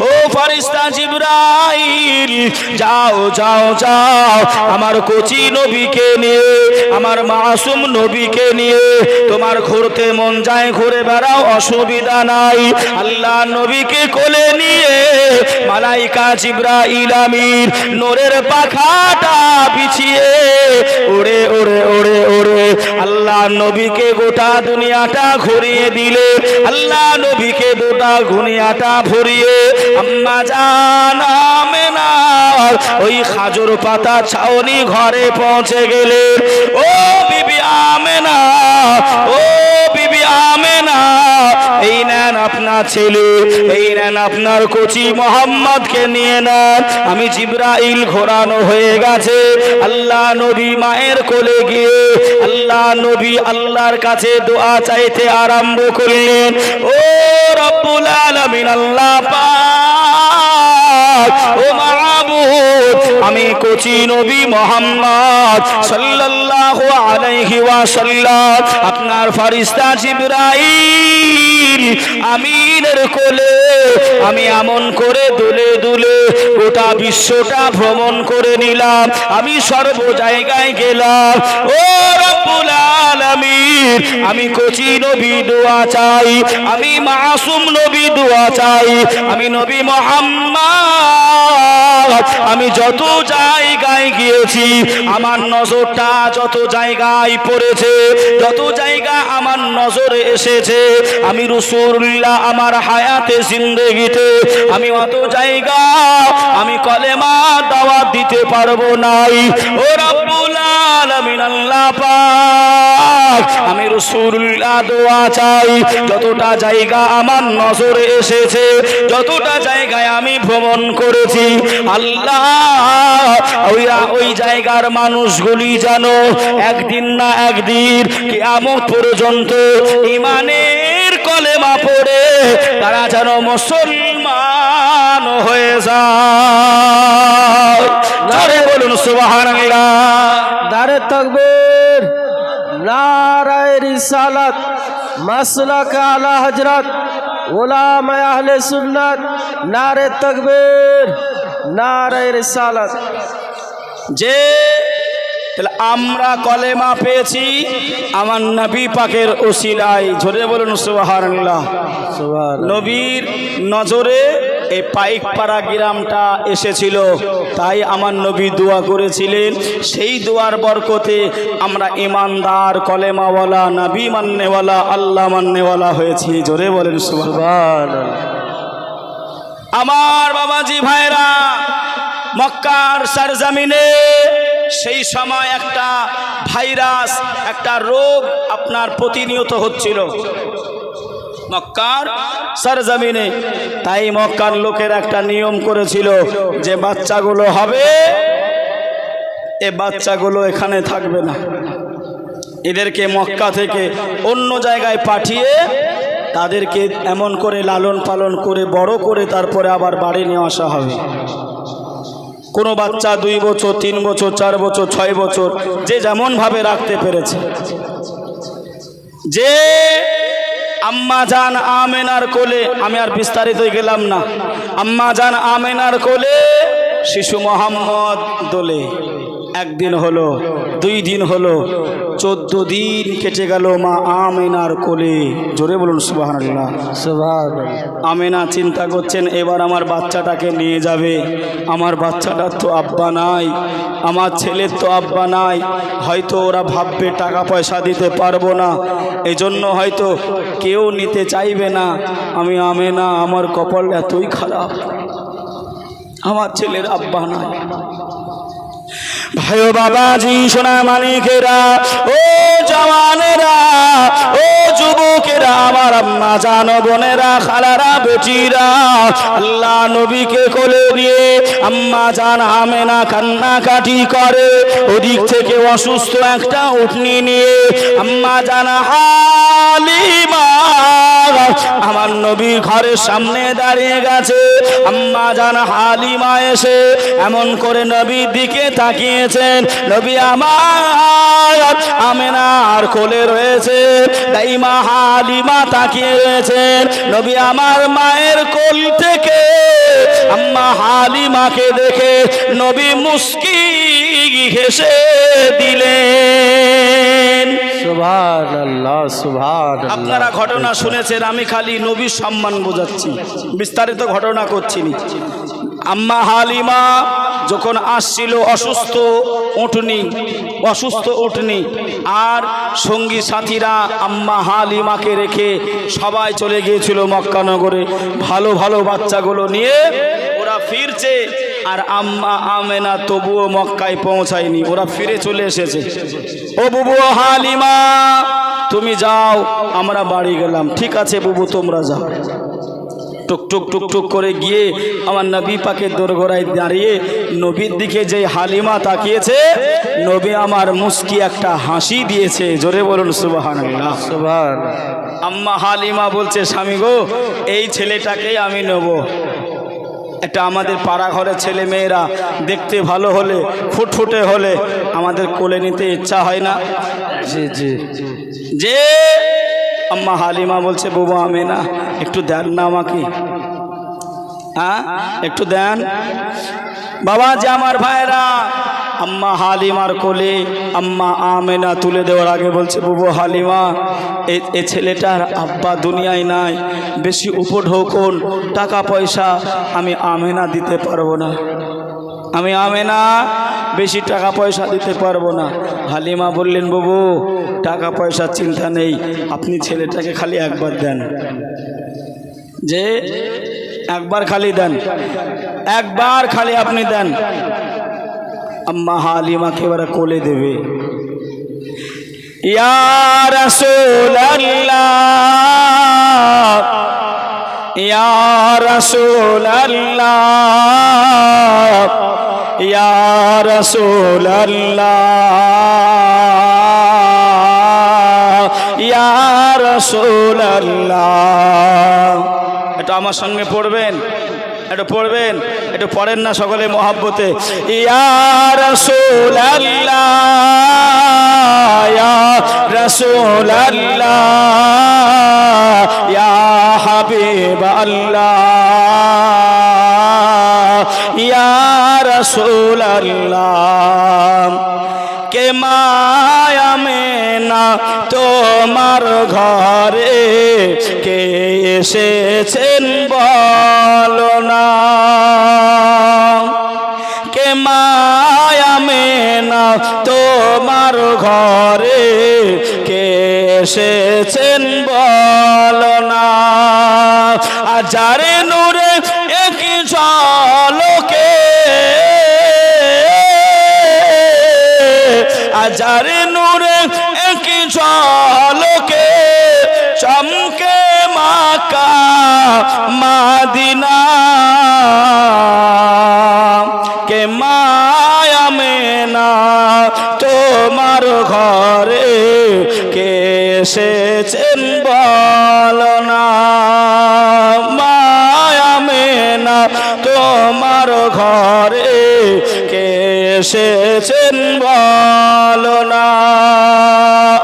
ও ফেরেশতা জিবরাইল, যাও যাও যাও, আমার কচি নবীকে নিয়ে, আমার মাসুম নবীকে নিয়ে তোমার ঘুরতে মন যায়, ঘুরে বেড়াও, অসুবিধা নাই। আল্লাহ নবীকে কোলে নিয়ে মালাইকা জিবরাইল আমির নূরের পাখাটা বিছিয়ে ওড়ে ওড়ে ওড়ে ওড়ে আল্লাহ নবীকে গোটা দুনিয়াটা ঘুরিয়ে দিলে, আল্লাহ নবীকে গোটা দুনিয়াটা ভরিয়ে আম্মা জান আমেনার ওই খাজুর পাতা ছাউনি ঘরে পৌঁছে গেলে। ও বিবি আমেনা, ও বিবি আমেনা, এই নেন আপনার ছেলে, এই নেন আপনার কচি মোহাম্মদকে নিয়ে নেন। আমি জিবরাইল ঘোরানো হয়ে গেছে। আল্লাহ নবী মায়ের কোলে গিয়ে আল্লাহ নবী আল্লাহর কাছে দোয়া চাইতে আরম্ভ করলেন। ও রব্বুল আলামিন, আল্লাহ পাক, ও মাবুদ, আমি কচি নবী মুহাম্মদ সাল্লাল্লাহু আলাইহি ওয়াসাল্লাম আপনার ফেরেশতা জিবরাইল আমিনের কোলে আমি এমন করে দুলে দুলে গোটা বিশ্বটা ভ্রমণ করে নিলাম, আমি সর্ব জায়গায় গেলাম। ও রব্বুল আলামিন, আমি কচি নবী দোয়া চাই, আমি মাসুম নবী দোয়া চাই, আমি নবী মুহাম্মদ, আমি যত জায়গায় গিয়েছি, আমার নজরটা যত জায়গায় পড়েছে, যত জায়গা আমার নজরে এসেছে, আমি রাসূলুল্লাহ আমার হায়াতে জিন্দেগিতে আমি অত জায়গা আমি কলেমা দাওয়াত দিতে পারবো নাই। ও রব্বুল আলামিন, আল্লাহ পাক, আমি রাসূলুল্লাহ দোয়া চাই, যতটা জায়গা আমার নজরে এসেছে, যতটা জায়গায় আমি ভ্রমণ করেছি, আল্লাহ ওই জায়গার মানুষগুলি জানো একদিন না একদিন কিয়ামত পর্যন্ত ঈমানের কলেমা পড়ে তারা যেন মুসলমান হয়ে যায়। জোরে বলুন সুবহানাল্লাহ। নারে তাকবীর, নারায়ে রিসালাত, মাসলাক আলা হযরত উলামা আহলে সুন্নাত, নারে তাকবীর, নারায়ে রিসালাত। যে তাহলে আমরা কলেমা পেয়েছি আমার নবী পাকের ওসিলায়। জোরে বলুন সুবহানাল্লাহ। সুবহানাল্লাহ। নবীর নজরে এই পাইকপাড়া গ্রামটা এসেছিল, তাই আমার নবী দোয়া করেছিলেন। সেই দোয়ার বরকতে আমরা ইমানদার, কলেমাওয়ালা, নবী মান্নেওয়ালা, আল্লাহ মান্নেওয়ালা হয়েছি। জোরে বলেন সুবহানাল্লাহ। আমার বাবাজি ভাইরা, মক্কার সরজমিনে সেই সময় একটা ভাইরাস, একটা রোগ আপনার প্রতিনিয়ত হচ্ছিল মক্কার সরজমিনে। তাই মক্কার লোকের একটা নিয়ম করেছিল যে বাচ্চাগুলো হবে, এ বাচ্চাগুলো এখানে থাকবে না, এদেরকে মক্কা থেকে অন্য জায়গায় পাঠিয়ে তাদেরকে এমন করে লালন পালন করে বড় করে তারপরে আবার বাড়ি নিয়ে আসা হবে। কোনো বাচ্চা 2 বছর, 3 বছর, 4 বছর, 6 বছর, যে যেমন ভাবে রাখতে পেরেছে। যে আম্মা জান আমেনার কোলে, আমি আর বিস্তারিত গেলাম না, আম্মা জান আমেনার কোলে শিশু মোহাম্মদ দোলে। একদিন হলো, 2 দিন হলো, 14 দিন কেটে গেল মা আমেনার কোলে। জোরে বলুন সুবহানাল্লাহ। সুবহানাল্লাহ। আমেনা চিন্তা করছেন এবার আমার বাচ্চাটাকে নিয়ে যাবে, আমার বাচ্চাটার তো আব্বা নাই, আমার ছেলের তো আব্বা নাই, হয়তো ওরা ভাববে টাকা পয়সা দিতে পারবো না, এজন্য হয়তো কেউ নিতে চাইবে না। আমি আমেনা, আমার কপাল এতই খারাপ, আমার ছেলের আব্বা নাই। ভাই ও বাবাজি, সোনা মানিকেরা, ও জওয়ানেরা, ও যুবকেরা, আমার আম্মা জান, বোনেরা, খালারা, বেটিরা, আল্লাহ নবীকে কোলে নিয়ে আম্মা জান আমেনা কান্নাকাটি করে। ওদিক থেকে অসুস্থ একটা উটনি নিয়ে আম্মা জান হালিমা আমার নবীর ঘরের সামনে দাঁড়িয়ে গেছে। আম্মা জান হালিমা এসে এমন করে নবীর দিকে তাকিয়েছেন, নবী আমার আমেনার কোলে রয়েছে, তাই মা হালিমা তাকিয়ে রয়েছেন। নবী আমার মায়ের কোল থেকে আম্মা হালিমাকে দেখে নবী মুস্কি হেসে দিলেন। সুবহানাল্লাহ, সুবহানাল্লাহ। আপনারা ঘটনা শুনেছেন, আমি খালি নবীর সম্মান বোঝাচ্ছি, বিস্তারিত ঘটনা করছি না। আম্মা হালিমা যখন আসছিল অসুস্থ উটনি আর সঙ্গী সাথীরা আম্মা হালিমাকে রেখে সবাই চলে গিয়েছিল মক্কা নগরে, ভালো ভালো বাচ্চাগুলো নিয়ে ওরা ফিরছে। আর আম্মা আমেনা তবুও মক্কায় পৌঁছায়নি, ওরা ফিরে চলে এসেছে। ও বুবু হালিমা, তুমি যাও, আমরা বাড়ি গেলাম। ঠিক আছে বুবু, তোমরা যাও। টুকটুক টুকটুক করে গিয়ে আমার নবী পাকের দোরগোড়ায় দাঁড়িয়ে নবীর দিকে যে হালিমা তাকিয়েছে, নবী আমার মুস্কি একটা হাসি দিয়েছে। জোরে বলুন সুবহানাল্লাহ। সুবহানাল্লাহ। আম্মা হালিমা বলছে, স্বামী গো, এই ছেলেটাকেই আমি নেব। এটা আমাদের পাড়া ঘরের ছেলে মেয়েরা দেখতে ভালো হলে, ফুটফুটে হলে আমাদের কোলে নিতে ইচ্ছা হয় না? জি জি। যে আম্মা হালিমা বলছে, বুবু আমেনা, একটু দেন না আমাকে, হ্যাঁ একটু দেন। বাবা যে আমার ভাইরা আম্মা হালিমার কোলে আম্মা আমেনা তুলে দেওয়ার আগে বলছে, বুবু হালিমা, এ ছেলেটার আব্বা দুনিয়ায় নাই, বেশি উপঢৌকন টাকা পয়সা আমি আমেনা দিতে পারবো না, আমি আমেনা বেশি টাকা পয়সা দিতে পারবো না। হালিমা বললেন, বাবু টাকা পয়সার চিন্তা নেই, আপনি ছেলেটাকে খালি একবার দেন, যে একবার খালি দেন, একবার খালি আপনি দেন। আম্মা হালিমাকে এবারে কোলে দেবে। ইয়া রাসূলুল্লাহ, ইয়া রাসূলুল্লাহ, ইয়া রাসূলুল্লাহ, ইয়া রাসূলুল্লাহ। এটা আমার সঙ্গে পড়বেন, একটু পড়বেন, একটু পড়েন না সকলে মহব্বতে। ইয়া রাসূলুল্লাহ, ইয়া রাসূলুল্লাহ, ইয়া হাবিবাল্লাহ, ইয়া রাসূলুল্লাহ। কে মায়া মেনা তোমার ঘরে কে এসেছেন বলো না, কে মায়া মেনা তোমার ঘরে কে এসেছেন বলো না। আজারে নূরে একই ঝলকে, আজারে নূরে একই ঝলকে চমকে মাকা মাদিনা। কে মায়া মেনা তোমার ঘরে কে এসেছেন বলো না, মায়া মেনা তোমার ঘরে কে এসেছেন বলো না।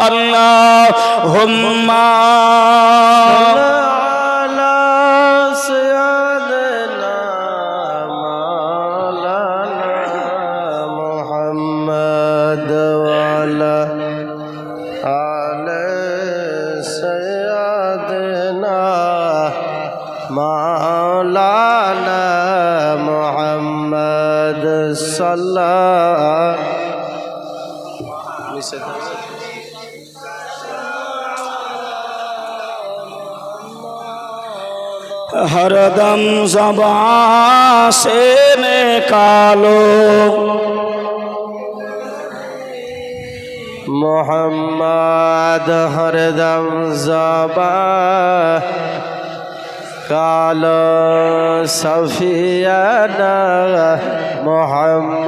আল্লাহুম্মা মুহাম্মদ। মাওলানা মুহাম্মদ সাল্লাল্লাহু हरदम ज़बान से निकालो मोहम्मद हरदम ज़बान कालो सफियाना मोहम्मद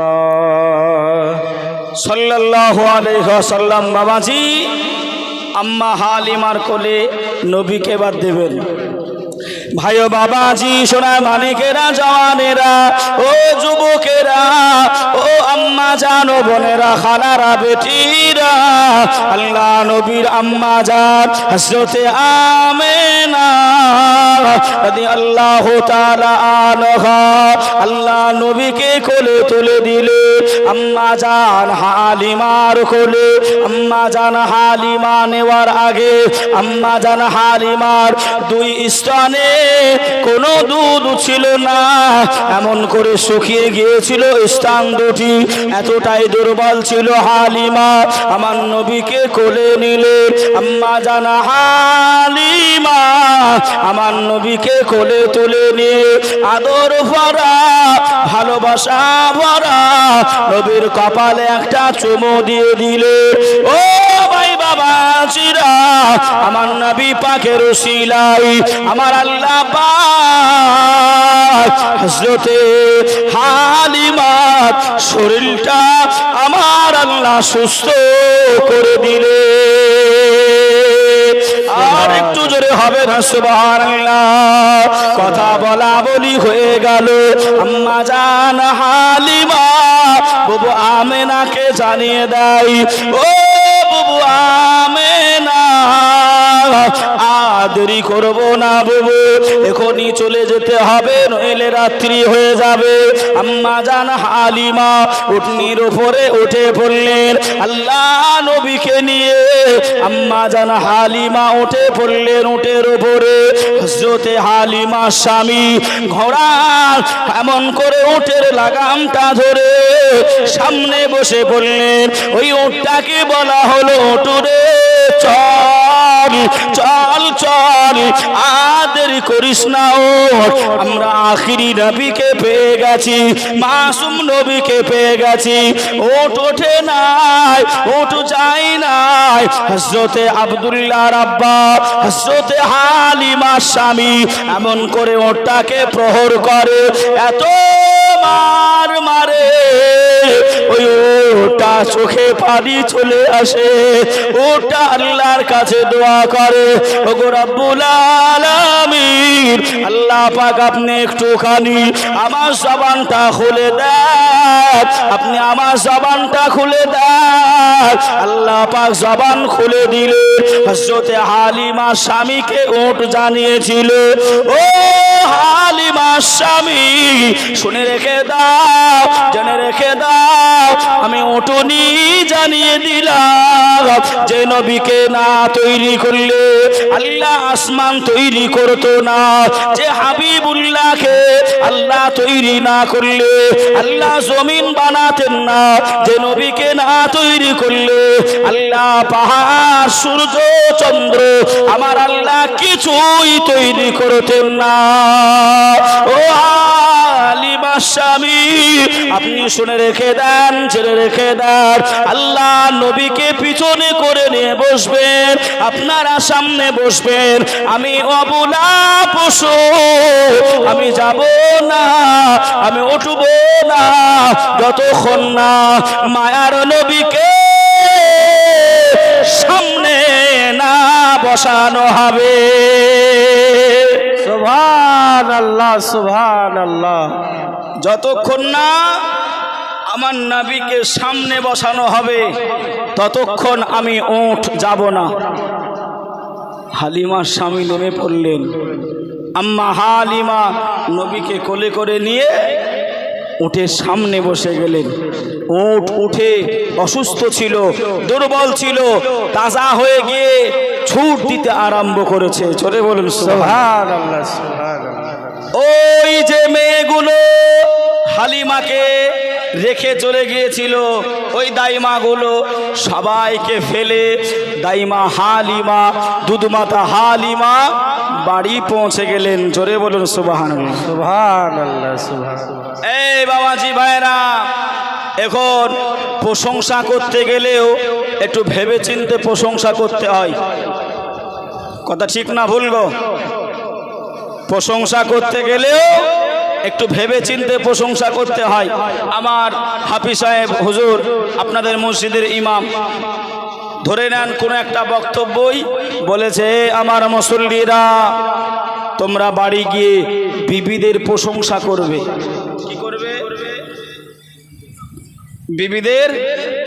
सल्लल्लाहु अलैहि वसल्लम। बाबाजी अम्मा हालिमार कोले नबी के बाद देवेन भाइयों बाबाजी सोना मानिकेरा जवानेरा ओ जुबकेरा ओ अम्मा जानो बोनेरा खालारा बेटीरा अल्लाह नबीर अम्मा जान हज़रते आमेना रज़ी अल्लाह ताला अन्हा अल्लाह नबी के कोले तुले दिले अम्मा जान हालिमार कोले अम्मा जान हालिमा नेवार आगे अम्मा जान हालिमार दुई स्थाने কোনো দুধ ছিল না এমন করে শুকিয়ে গিয়েছিল স্থান দুটি এতটাই দুর্বল ছিল হালিমা আমার নবীকে কোলে নিলে আম্মা জানা হালিমা আমার নবীকে কোলে তুলে নিয়ে আদর ভরা ভালোবাসা ভরা নবীর কপালে একটা চুমু দিয়ে দিলে ও ভাই বাবাজিরা আমার নবী পাকের উসিলাই আমার আল্লাহ হযরতে হালিমার শরীরটা আমার আল্লাহ সুস্থ করে দিলে আর একটু জোরে হবে না সুবহানাল্লাহ কথা বলা বলি হয়ে গেল আম্মা জান হালিমা বুবু আমেনাকে জানিয়ে দেয় ও বুবু আমেনা দেরি করব না বাবু এখনই চলে যেতে হবে নইলে রাত্রি হয়ে যাবে আম্মা জান হালিমা উটনির উপরে উঠে পড়লেন আল্লাহ নবীকে নিয়ে আম্মা জান হালিমা উঠে পড়লেন উটের উপরে হযরতে হালিমা স্বামী ঘোড়া এমন করে উটের লাগামটা ধরে সামনে বসে পড়লেন ওই উটটাকে বলা হলো উটরে চল চল চল আদেরি করিস না ওঠ আমরা আখিরি নবীকে পেয়ে গেছি মাসুম নবীকে পেয়ে গেছি ওঠ ওঠে নাই ওঠ যায় নাই হযরতে আব্দুল্লাহর আব্বা হযরতে হালিমার স্বামী এমন করে ওঠটাকে প্রহর করে এত মার মারে ওই ওটা চোখে পানি চলে আসে ওটা আল্লাহর কাছে দোয়া করে ওগো রব্বুল আলামিন আল্লাহ পাক আপনি একটুখানি আমার জবানটা খুলে দেন আপনি আমার জবানটা খুলে দেন আল্লাহ পাক জবান খুলে দিলে হযরতে হালিমার স্বামীকে ওট জানিয়েছিল ও হালিমার স্বামী শুনে রেখে দাও জেনে রেখে দাও আমি ওটনি জানিয়ে দিলাম যে নবীকে না তৈরি করলে আল্লাহ আসমান তৈরি করতো না যে হাবিবুল্লাহকে আল্লাহ তৈরি না করলে আল্লাহ জমিন বানাতেন না যে নবীকে না তৈরি করলে আল্লাহ পাহাড় সূর্য চন্দ্র আমার আল্লাহ কিছুই তৈরি করতেন না ও হালিমা স্বামী আপনি শুনে রেখে দেন ছেড়ে রেখে দেন আল্লাহ নবীকে পিছনে করে নিয়ে বসবেন আপনারা সামনে বসবেন আমি অবলা পশু আমি যাব না আমি উঠব না যতক্ষণ না মায়ার নবীকে সামনে না বসানো হবে সুবহানাল্লাহ সুবহানাল্লাহ যতক্ষণ না আমার নবীকে সামনে বসানো হবে ততক্ষণ আমি ওঠ যাব না হালিমার স্বামী নেমে পড়লেন আম্মা হালিমা নবীকে কোলে করে নিয়ে উঠে সামনে বসে গেলেন উঠ উঠে অসুস্থ ছিল দুর্বল ছিল তাজা হয়ে গিয়ে ছুট দিতে আরম্ভ করেছে চলে বলুন সুবহানাল্লাহ সুবহানাল্লাহ ওই যে মেয়েগুলো হালিমাকে রেখে চলে গিয়েছিল, ওই দাইমাগুলো সবাইকে ফেলে দাইমা হালিমা, দুধমাতা হালিমা বাড়ি পৌঁছে গেলেন। জোরে বলুন সুবহানাল্লাহ। সুবহানাল্লাহ সুবহানাল্লাহ। এই বাবাজি ভাইরা, এখন প্রশংসা করতে গেলেও একটু ভেবে চিন্তে প্রশংসা করতে হয়। কথা ঠিক না ভুল গো? প্রশংসা করতে গেলেও একটু ভেবে চিন্তে প্রশংসা করতে হয়। আমার হাফিজ সাহেব হুজুর, আপনাদের মসজিদের ইমাম, ধরে নেন কোনো একটা বক্তব্যই বলেছে, আমার মুসল্লিরা তোমরা বাড়ি গিয়ে বিবিদের প্রশংসা করবে। কি করবে? বিবিদের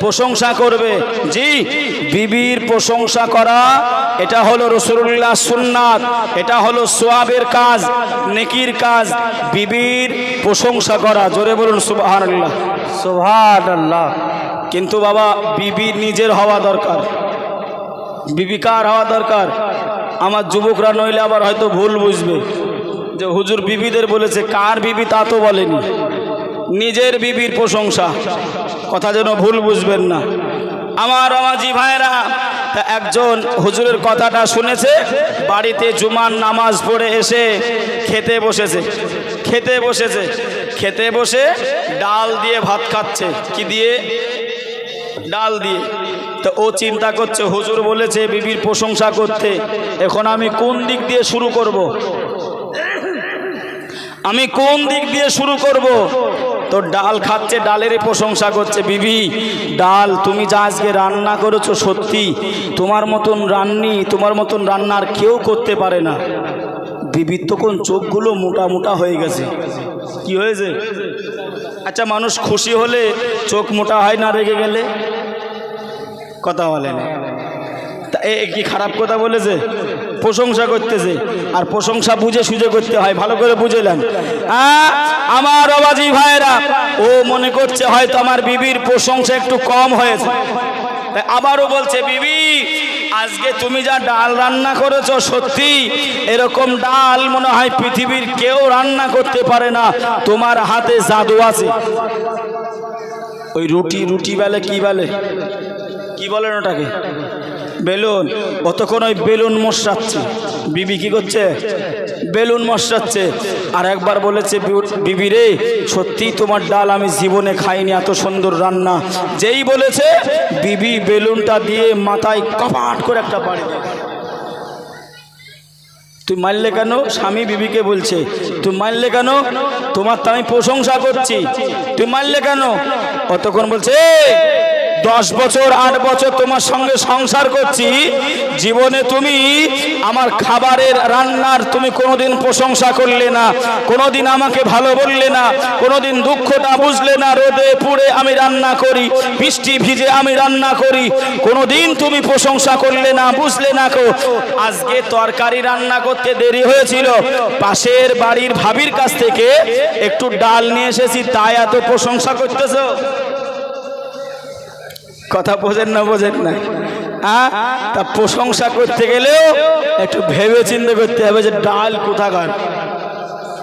প্রশংসা করবে। জি, বিবির প্রশংসা করা এটা হলো রাসূলুল্লাহ সুন্নাত, এটা হলো সওয়াবের কাজ, নেকির কাজ, বিবির প্রশংসা করা। জোরে বলুন সুবহানাল্লাহ। সুবহানাল্লাহ। কিন্তু বাবা, বিবি নিজের হওয়া দরকার। বিবি কার হওয়া দরকার? আমার যুবকরা নইলে আবার হয়তো ভুল বুঝবে যে হুজুর বিবিদের বলেছে, কার বিবি তা তো বলেনি, নিজের বিবির প্রশংসা। কথা যেন ভুল বুঝবেন না আমার আমাজি ভাইরা। তা একজন হুজুরের কথাটা শুনেছে, বাড়িতে জুমার নামাজ পড়ে এসে খেতে বসেছে। খেতে বসে ডাল দিয়ে ভাত খাচ্ছে। কি দিয়ে? ডাল দিয়ে। তো ও চিন্তা করছে, হুজুর বলেছে বিবির প্রশংসা করতে, এখন আমি কোন দিক দিয়ে শুরু করব? তো ডাল খাচ্ছে, ডালেরই প্রশংসা করছে। বিবি, ডাল তুমি যা আজকে রান্না করেছো, সত্যি তোমার মতন রান্নার কেউ করতে পারে না। বিবির তখন চোখগুলো মোটা মোটা হয়ে গেছে। কি হয়েছে? আচ্ছা, মানুষ খুশি হলে চোখ মোটা হয় না রেগে গেলে? কথা বলেন। তা কি খারাপ কথা বলেছে? প্রশংসা করতেছে, আর প্রশংসা বুঝে সুঝে করতে হয়। ভালো করে বুঝেলেন আমার বাবাজি ভাইরা? ও মনে করছে হয়তো আমার বিবির প্রশংসা একটু কম হয়েছে, তাই আবারও বলছে, বিবি আজকে তুমি যা ডাল রান্না করেছো, সত্যি এরকম ডাল মনে হয় পৃথিবীর কেউ রান্না করতে পারে না, তোমার হাতে জাদু আছে। ওই রুটি বেলে কি বলেন ওটাকে? বেলুন। অতক্ষণ ওই বেলুন মশাচ্ছে। বিবি কি করছে? বেলুন মশাচ্ছে। আর একবার বলেছে, বিবি রে, সত্যি তোমার ডাল আমি জীবনে খাইনি, এত সুন্দর রান্না। যেই বলেছে, বিবি বেলুনটা দিয়ে মাথায় কপাট করে একটা বাড়ি দেয়। তুই মারলে কেন? স্বামী বিবিকে বলছে, তুই মারলে কেন? তোমার তো আমি প্রশংসা করছি, তুই মারলে কেন? অতক্ষণ বলছে, 10 বছর 8 বছর তোমার সঙ্গে সংসার করছি, জীবনে তুমি আমার খাবারের রান্নার তুমি কোনোদিন প্রশংসা করলে না, কোনোদিন আমাকে ভালো বললে না, কোনোদিন দুঃখটা বুঝলে না। রোদে পুড়ে আমি রান্না করি, বৃষ্টি ভিজে আমি রান্না করি, কোনোদিন তুমি প্রশংসা করলে না, বুঝলে না। আজকে তরকারি রান্না করতে দেরি হয়েছিল, পাশের বাড়ির ভাবির কাছ থেকে একটু ডাল নিয়ে এসেছি, তাই এত প্রশংসা করতেছো? কথা বোঝেন না? তা প্রশংসা করতে গেলেও একটু ভেবে চিন্তা করতে হবে যে ডাল কোথাকার।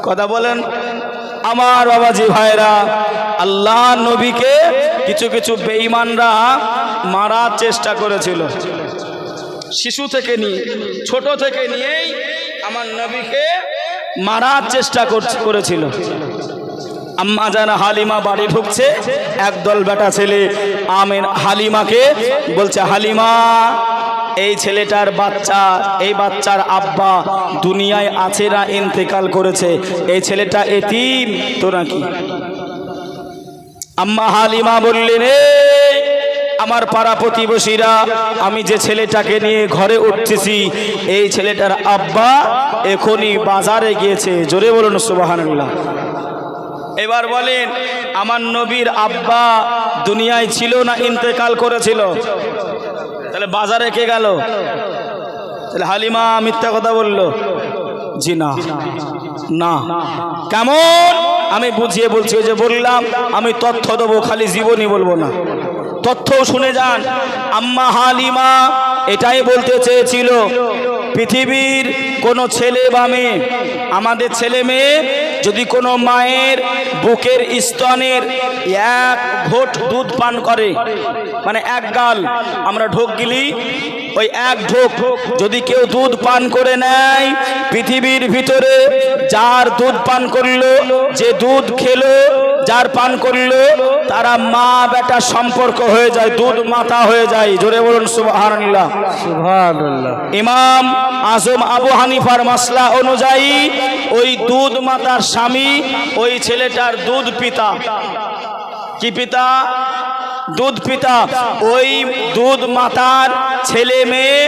কথা বলেন আমার বাবাজি ভাইরা। আল্লাহ নবীকে কিছু বেঈমানরা মারার চেষ্টা করেছিল। শিশু থেকে নিয়ে, ছোট থেকে নিয়েই আমার নবীকে মারার চেষ্টা করেছিল। আম্মা জান হালিমা বাড়ি ঢুকছে, একদল বেটা ছেলে আমের হালিমাকে বলছে, হালিমা এই ছেলেটার বাচ্চা, এই বাচ্চার আব্বা দুনিয়ায় আছে না ইন্তেকাল করেছে, এই ছেলেটা এতিম তো নাকি? আম্মা হালিমা বললেন, আমার পাড়া প্রতিবেশীরা, আমি যে ছেলেটাকে নিয়ে ঘরে উঠতেছি, এই ছেলেটার আব্বা এখনই বাজারে গিয়েছে। জোরে বলুন সুবহানাল্লাহ। এবার বলেন, আমার নবীর আব্বা দুনিয়ায় ছিল না ইন্তেকাল করেছিল? তাহলে বাজারে কে গেল? তাহলে হালিমা মিথ্যা কথা বললো? জি না। কেমন? আমি বুঝিয়ে বলছি, যে বললাম আমি তথ্য দেবো, খালি জীবনী বলবো না, তথ্য শুনে যান। আম্মা হালিমা এটাই বলতে চেয়েছিল, পৃথিবীর কোনো ছেলে বা মেয়ে, আমাদের ছেলে মেয়ে যদি কোনো মায়ের বুকের স্তনের এক ঘোট দুধ পান করে, মানে এক গাল আমরা ঢোক গিলি, ওই এক ঢোক যদি কেউ দুধ পান করে নেয়, পৃথিবীর ভিতরে যার দুধ পান করলো, যে দুধ খেলো, যার পান করলো, তারা মা বেটা সম্পর্ক হয়ে যায়, দুধ মাতা হয়ে যায়। জোরে বলুন সুবহানাল্লাহ। সুবহানাল্লাহ। ইমাম আজম আবু হানিফার মাসলা অনুযায়ী ওই দুধ মাতার স্বামী ওই ছেলেটার দুধ পিতা। কি পিতা? দুধ পিতা। ওই দুধ মাতার ছেলে মেয়ে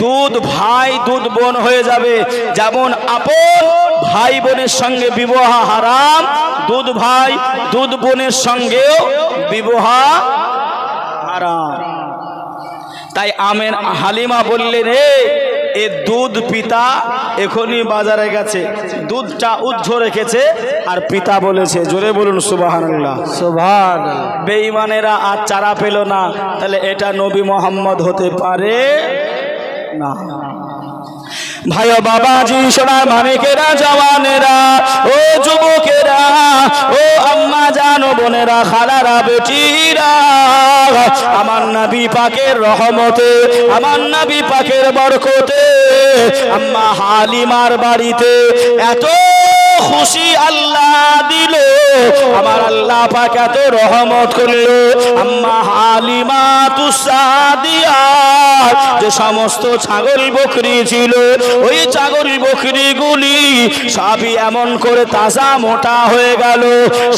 দুধ ভাই দুধ বোন হয়ে যাবে। যেমন আপন ভাই বোনের সঙ্গে বিবাহ হারাম, দুধ ভাই দুধ বোনের সঙ্গেও বিবাহ হারাম। তাই আমের হালিমা বললেন, এ দুধ পিতা এখনই বাজারে গেছে, দুধটা উজ্জ রেখেছে আর পিতা বলেছে। জোরে বলুন সুবহানাল্লাহ। সুবহানাল্লাহ। বেঈমানেরা আর চারা পেল না, তাহলে এটা নবী মোহাম্মদ হতে পারে না। ভাই ও বাবাজি, সোনার মানিকেরা, জওয়ানেরা, ও যুবকেরা, ও আম্মা জান, বোনেরা, খালারা, বেটিরা, আমার নবী পাকের রহমতে, আমার নবী পাকের বরকতে আম্মা হালিমার বাড়িতে এত খুশি আল্লাহ দিল, আমার আল্লাহ পাক এত রহমত করলো। আম্মা হালিমা তুসাদিয়া যে সমস্ত ছাগল বকরি ছিল, ওই ছাগল বকরিগুলি সবই এমন করে তাজা মোটা হয়ে গেল।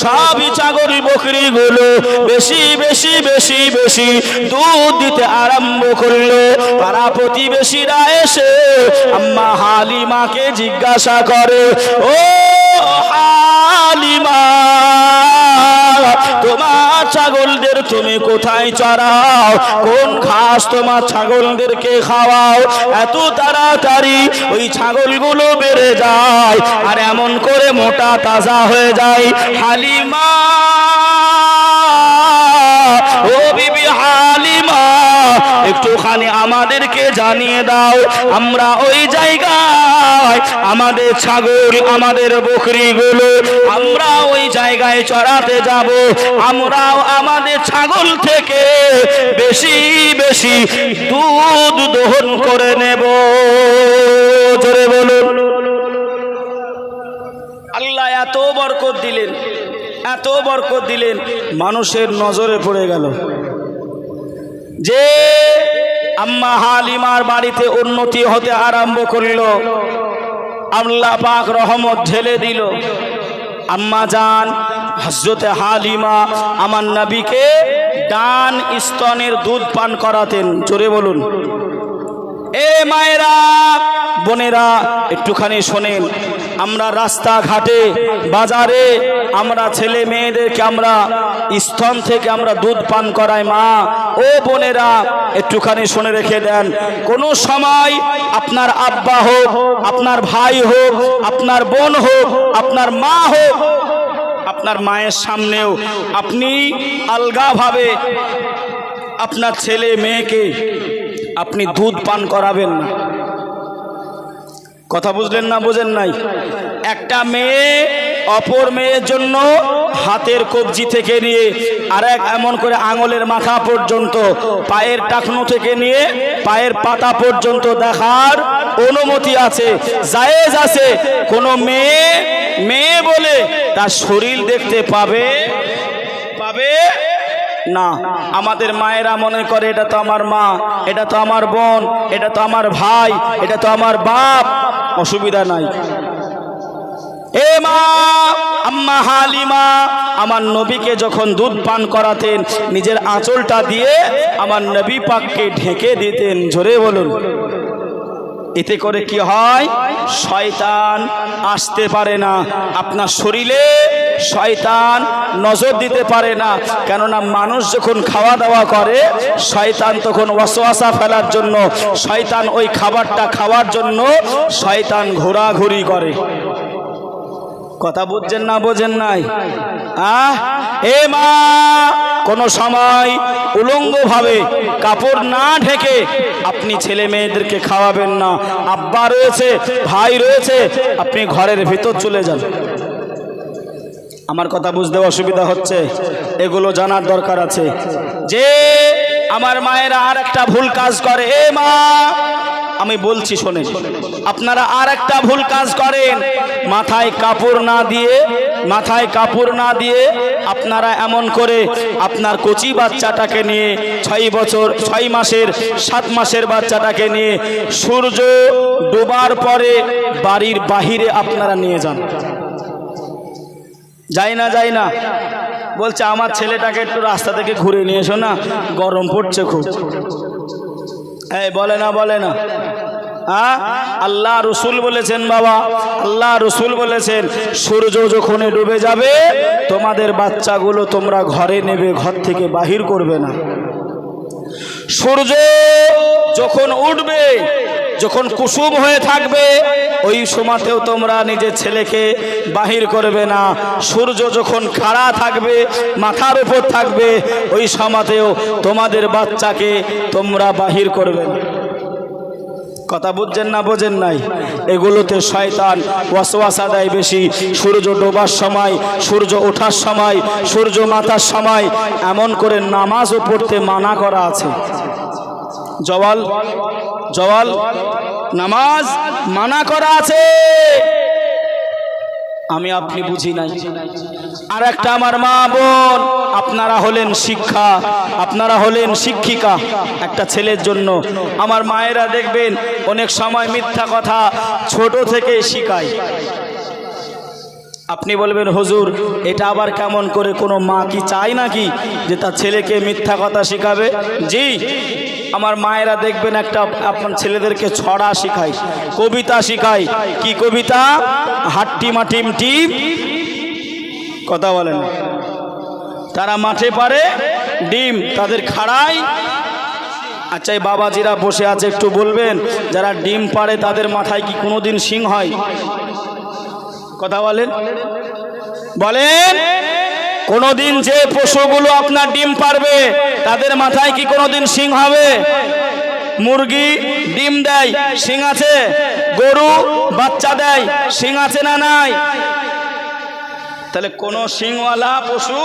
সবই ছাগল বকরিগুলো বেশি বেশি বেশি বেশি দুধ দিতে আরম্ভ করলো। পাড়া প্রতিবেশীরা এসে আম্মা হালিমাকে জিজ্ঞাসা করে, ও হালিমা, তোমার ছাগলদের তুমি কোথায় চড়াও? কোন ঘাস তোমার ছাগলদেরকে খাওয়াও? এত তাড়াতাড়ি ওই ছাগলগুলো বেড়ে যায় আর এমন করে মোটা তাজা হয়ে যায়। হালিমা, ও বিবি হালিমা, একটুখানি আমাদেরকে জানিয়ে দাও, আমরা ওই জায়গায় আমাদের ছাগল, আমাদের বকরিগুলো আমরা ওই জায়গায় চড়াতে যাব, আমরাও আমাদের ছাগল থেকে বেশি বেশি দুধ দহন করে নেব। জোরে বলুন। আল্লাহ এত বরকত দিলেন, এত বরকত দিলেন, মানুষের নজরে পড়ে গেল যে আম্মা হালিমার বাড়িতে উন্নতি হতে আরম্ভ করল। আল্লাহ পাক রহমত ঢেলে দিল। আম্মা জান হযরতে হালিমা আমার নবীকে ডান স্তনের দুধ পান করাতেন। জোরে বলুন। এ মায়েরা, বোনেরা, একটুখানি শোনেন। আমরা রাস্তাঘাটে, বাজারে আমরা ছেলে মেয়েদেরকে আমরা স্তন থেকে আমরা দুধ পান করাই। মা ও বোনেরা, একটুখানি শুনে রেখে দেন। কোনো সময় আপনার আব্বা হোক, আপনার ভাই হোক, আপনার বোন হোক, আপনার মা হোক, আপনার মায়ের সামনেও আপনি আলগাভাবে আপনার ছেলে মেয়েকে আপনি দুধ পান করাবেন না। কথা বুঝলেন না? বোঝেন নাই? একটা মেয়ে অপর মেয়ের জন্য হাতের কবজি থেকে নিয়ে আরেক এমন করে আঙুলের মাথা পর্যন্ত, পায়ের টাকনো থেকে নিয়ে পায়ের পাতা পর্যন্ত দেখার অনুমতি আছে, জায়েজ আছে। কোনো মেয়ে মেয়ে বলে তার শরীর দেখতে পাবে না। আমাদের মায়েরা মনে করে এটা তো আমার মা, এটা তো আমার বোন, এটা তো আমার ভাই, এটা তো আমার বাপ, অসুবিধা নাই। এ মা, আম্মা হালিমা আমার নবীকে যখন দুধ পান করাতেন, নিজের আঁচলটা দিয়ে আমার নবী পাককে ঢেকে দিতেন। জোরে বলুন। এতে করে কি হয়? শয়তান আসতে পারে না আপনার শরীরে, শয়তান নজর দিতে পারে না। কেননা মানুষ যখন খাওয়া দাওয়া করে, শয়তান তখন ওয়াসওয়াসা ফেলার জন্য, শয়তান ওই খাবারটা খাওয়ার জন্য শয়তান ঘোরাঘুরি করে। কথা বুঝছেন না বোঝেন নাই? এ মা, কোন সময় উলঙ্গ ভাবে কাপড় না ঢেকে আপনি ছেলে মেয়েদেরকে খাওয়াবেন না। আব্বা রয়েছে, ভাই রয়েছে, আপনি ঘরের ভিতর চলে যান। আমার কথা বুঝতে অসুবিধা হচ্ছে? এগুলো জানার দরকার আছে। যে আমার মায়েরা আর একটা ভুল কাজ করে, এ মা আমি বলছি শোনেন, আপনারা আর একটা ভুল কাজ করেন। মাথায় কাপড় না দিয়ে আপনারা এমন করে আপনার কচি বাচ্চাটাকে নিয়ে 6 বছর 6 মাসের 7 মাসের বাচ্চাটাকে নিয়ে সূর্য ডোবার পরে বাড়ির বাহিরে আপনারা নিয়ে যান। যাই না বলছে আমার ছেলেটাকে একটু রাস্তা থেকে ঘুরে নিয়ে এসো না, গরম পড়ছে খুব। এই বলে না আল্লাহ রসুল বলেছেন, বাবা আল্লাহ রসুল বলেছেন সূর্য যখন ডুবে যাবে তোমাদের বাচ্চাগুলো তোমরা ঘরে নেবে, ঘর থেকে বাহির করবে না। সূর্য যখন উঠবে, যখন কুসুম হয়ে থাকবে, ওই সময়তেও তোমরা নিজের ছেলেকে বাহির করবে না। সূর্য যখন খাড়া থাকবে, মাথার উপর থাকবে, ওই সময়তেও তোমাদের বাচ্চাকে তোমরা বাহির করবে না। কথা বুঝছেন না বোঝেন নাই? এগুলোতে শয়তান ওয়াসওয়াসা দেয় বেশি। সূর্য ডোবার সময়, সূর্য ওঠার সময়, সূর্য মাথার সময় এমন করে নামাজও পড়তে মানা করা আছে। জওয়াল নামাজ মানা করা আছে। আমি আপনি বুঝি নাই। আর একটা আমার মা বোন, আপনারা হলেন শিক্ষা, আপনারা হলেন শিক্ষিকা একটা ছেলের জন্য। আমার মায়েরা দেখবেন অনেক সময় মিথ্যা কথা ছোট থেকে শিখায়। আপনি বলবেন হুজুর এটা আবার কেমন করে? কোনো মা কি চায় নাকি যে তার ছেলেকে মিথ্যা কথা শিখাবে? জি, আমার মায়েরা দেখবেন একটা আপনার ছেলেদেরকে ছড়া শিখায়, কবিতা শিখায়। কি কবিতা? হাট্টি মাটিম টিম, কথা বলেন। তারা মাঠে পারে ডিম, তাদের খাড়ায়। আচ্ছা এই বাবাজিরা বসে আছে, একটু বলবেন যারা ডিম পারে তাদের মাথায় কি কোনোদিন শিং হয়? কথা বলেন কোনোদিন যে পশুগুলো আপনার ডিম পারবে তাদের মাথায় কি কোনোদিন শিং হবে? মুরগি ডিম দেয়, শিং আছে। গরু বাচ্চা দেয়, শিং আছে না নাই? তাহলে কোন শিংওয়ালা পশু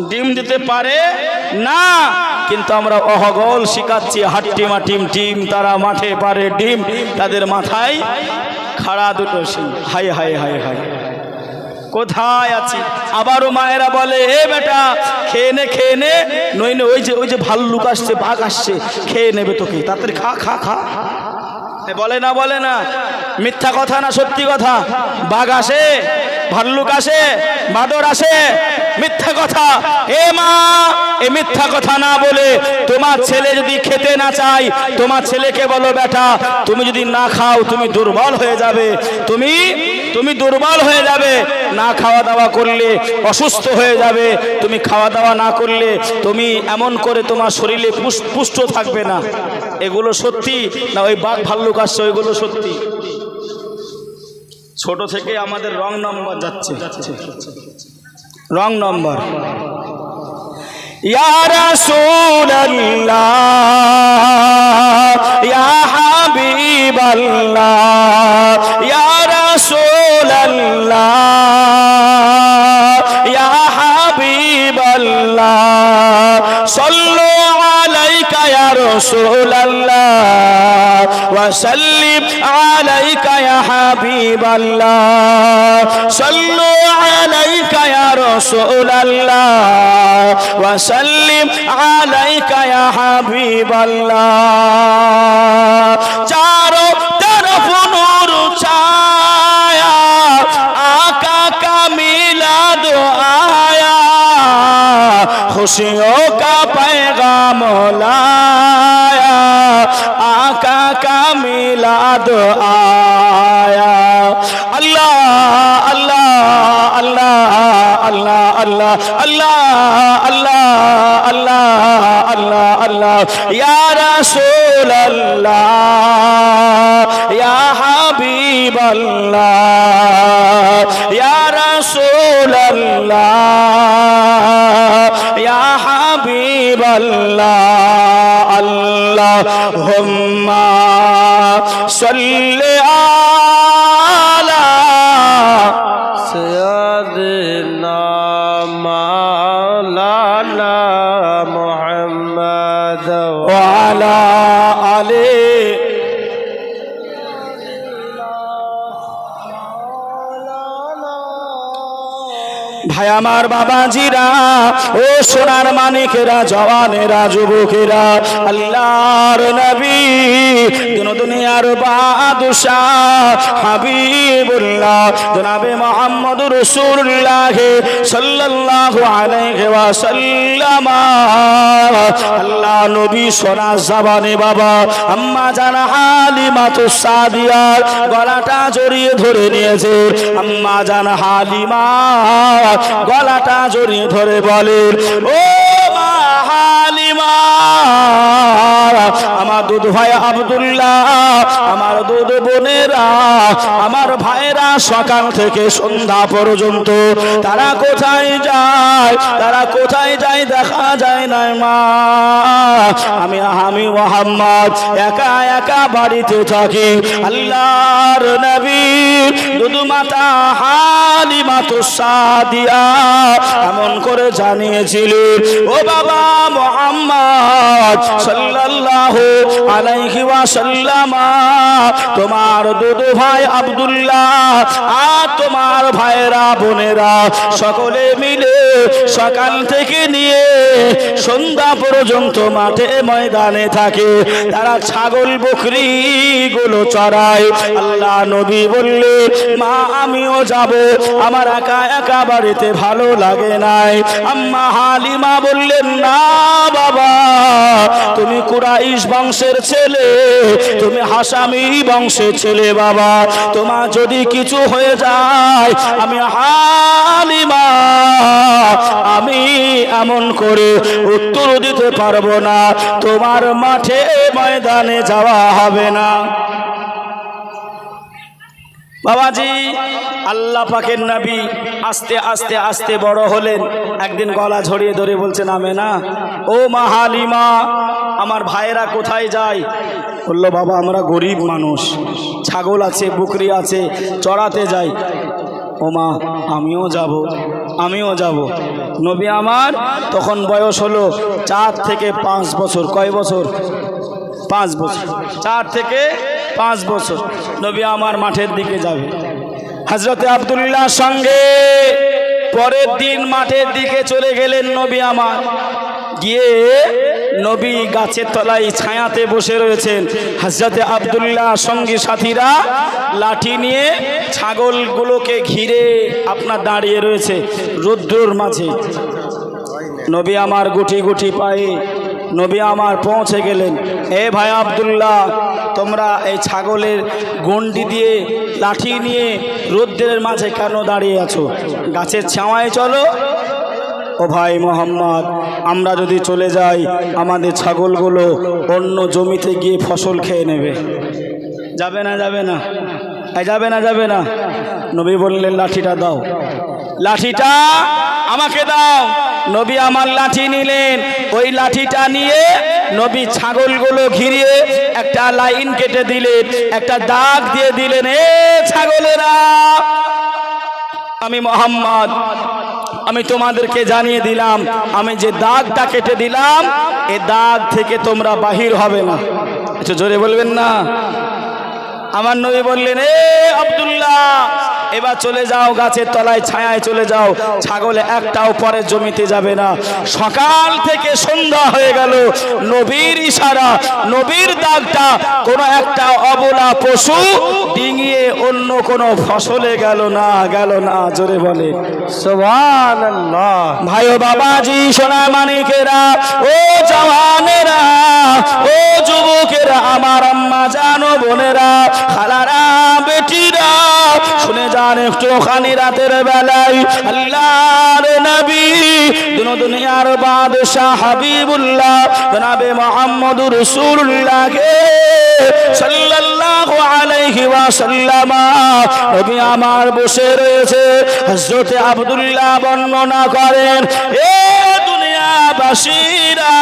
ডিম দিতে পারে না। কিন্তু আমরা অহগল শিখাচ্ছি হাট্টি মাটিম টিম, তারা মাঠে পারে ডিম, তাদের মাথায় খাড়া দুটো শিং। হায় হায় হায় হায়, কোথায় আছি? আবারও মায়েরা বলে এ বেটা খেয়ে নে, নইলে ওই যে ভাল্লুক আসছে, বাঘ আসছে, খেয়ে নেবে তোকে, তাড়াতাড়ি খা। বলে না মিথ্যা কথা না সত্যি কথা? বাঘ আসে, ভাল্লুক আসে, বাদর আসে, মিথ্যা কথা। এ মা, এ মিথ্যা কথা না বলে তোমার ছেলে যদি খেতে না চায়, তোমার ছেলেকে বলো বেটা তুমি যদি না খাও তুমি দুর্বল হয়ে যাবে, তুমি দুর্বল হয়ে যাবে। না খাওয়া দাওয়া করলে অসুস্থ হয়ে যাবে, তুমি খাওয়া দাওয়া না করলে তুমি এমন করে তোমার শরীরে পুষ্ট থাকবে না। এগুলো সত্যি না ওই বাঘ ভাল্লুক আসছে ওইগুলো সত্যি? ছোট থেকে আমাদের রং নম্বর যাচ্ছে, রং নম্বর। ইয়া রাসূলুল্লাহ, ইয়া হাবিবাল্লাহ, ইয়া রাসূলুল্লাহ, ইয়া হাবিবাল্লাহ, সাল্লু আলাইকা ইয়া রাসূলুল্লাহ ওয়া সাল্লিম আলাইকা ইয়া হাবিবাল্লাহ, সাল্লু আলাইকা ইয়া রাসূলুল্লাহ ওয়া সাল্লিম আলাইকা ইয়া হাবিবাল্লাহ। চারো तरफ नूर छाया, आका का मिलाद आया, खुशियों का पैगाम लाया, आका का मिलाद आया। अल्लाह अल्लाह अल्लाह अल्लाह अल्लाह अल्लाह अल्लाह अल्लाह अल्लाह अल्लाह, या रसूल अल्लाह, या हबीब अल्लाह, या রাসূলাল্লাহ ইয়া হাবিবাল্লাহ আল্লাহুম্মা সাল্লি আলা سيدنا مولانا محمد ওয়া আলা আলি ভাই আমার বাবাজিরা ও সোনার মানিকেরা জওয়ানেরা যুবকেরা আল্লাহর নবী দুনিয়ার বাদশাহ হাবিবুল্লাহ জনাবে মুহাম্মদ রাসূলুল্লাহ সাল্লাল্লাহু আলাইহি ওয়াসাল্লাম আল্লাহ নবী সোনা জবানে বাবা আম্মা জান হালিমাতুস সাদিয়ার গলাটা জড়িয়ে ধরে নিয়েছে আম্মা জান হালিমা গলাটা জড়িয়ে ধরে বলেন ও মা হালিমা আমার দুধ ভাই আব্দুল্লাহ আমার দুধ বোনেরা আমার ভাইরা সকাল থেকে সন্ধ্যা পর্যন্ত তারা কোথায় যায় দেখা যায় না মা আমি মুহাম্মদ একা একা বাড়িতে থাকি আল্লাহর নবী দুধ মাতা হালিমাতুস সাদিয়া এমন করে জানিয়েছিলেন ও বাবা মুহাম্মদ সাল্লাল্লাহু আলাইহি ওয়াসাল্লাম তোমার দুধ ভাই আব্দুল্লাহ আর তোমার ভাইরা বোনেরা সকলে মিলে সকাল থেকে নিয়ে সন্ধ্যা পর্যন্ত মাঠে ময়দানে থাকে তারা ছাগল বকরি গুলো চড়ায় আল্লাহ নবী বললেন মা আমিও যাব আমার একা একা বাড়িতে ভালো লাগে নাই আম্মা হালিমা বললেন না বাবা তুমি কুরাইশ বংশের ছেলে তুমি হাসামি বংশের ছেলে বাবা তোমার যদি কিছু হয়ে যায় আমি হালিমা আমি এমন করে উত্তর দিতে পারবো না তোমার মাঠে ময়দানে যাওয়া হবে না বাবাজি আল্লাহ পাকের নবী আস্তে আস্তে আস্তে বড় হলেন একদিন গলা ঝরিয়ে ধরে বলছেন আমেনা ও মা হালিমা আমার ভাইয়েরা কোথায় যায় বললো বাবা আমরা গরিব মানুষ ছাগল আছে বকরি আছে চড়াতে যাই ও মা আমিও যাব নবী আমার তখন বয়স হলো 4 থেকে 5 বছর কয় বছর 5 বছর 4 থেকে 5 বছর নবী আমার মাঠের দিকে যাবে হযরতে আব্দুল্লাহর সঙ্গে পরের দিন মাঠের দিকে চলে গেলেন নবী আমার গিয়ে নবী গাছের তলায় ছায়াতে বসে রয়েছেন হযরতে আব্দুল্লাহ সঙ্গী সাথীরা লাঠি নিয়ে ছাগলগুলোকে ঘিরে আপনার দাঁড়িয়ে রয়েছে রৌদ্রের মাঝে নবী আমার গুটি গুটি পায়ে নবী আমার পৌঁছে গেলেন এ ভাই আব্দুল্লাহ তোমরা এই ছাগলের গন্ডি দিয়ে লাঠি নিয়ে রৌদ্রের মাঝে কেন দাঁড়িয়ে আছো গাছের ছায়ায় চলো ও ভাই মোহাম্মদ আমরা যদি চলে যাই আমাদের ছাগলগুলো অন্য জমিতে গিয়ে ফসল খেয়ে নেবে যাবে না নবী বললেন লাঠিটা দাও লাঠিটা আমাকে দাও নবী আমার লাঠি নিলেন ওই লাঠিটা নিয়ে নবী ছাগলগুলো ঘিরিয়ে একটা লাইন কেটে দিলেন একটা দাগ দিয়ে দিলেন এ ছাগলেরা আমি মুহাম্মদ আমি তোমাদেরকে জানিয়ে দিলাম আমি যে দাগটা কেটে দিলাম এই দাগ থেকে তোমরা বাহির হবে না একটু জোরে বলবেন না আমার নবী বললেন এ আব্দুল্লাহ এবার চলে যাও গাছের তলায় ছায়ায় চলে যাও ছাগল একটাও পরে জমিতে যাবে না সকাল থেকে সন্ধ্যা হয়ে গেল নবীর ইশারা নবীর দাগটা কোন একটা অবলা পশু ডিঙিয়ে অন্য কোন ফসলে গেল না জোরে বলে সুবহানাল্লাহ ভাই ও বাবাজি সোনা মানিকেরা ও জওয়ানেরা ও যুবকেরা আমার আম্মা জানো বোনেরা খালারা বেটিরা শুনে যান একটুখানি রাতের বেলায় আল্লাহর নবী দুনিয়ার বাদশাহ হাবিবুল্লাহ জনাবে মুহাম্মদুর রাসূলুল্লাহকে সাল্লাল্লাহু আলাইহি ওয়াসাল্লাম নবী আমার বসে রয়েছে। হযরত আব্দুল্লাহ বর্ণনা করেন, এ দুনিয়াবাসীরা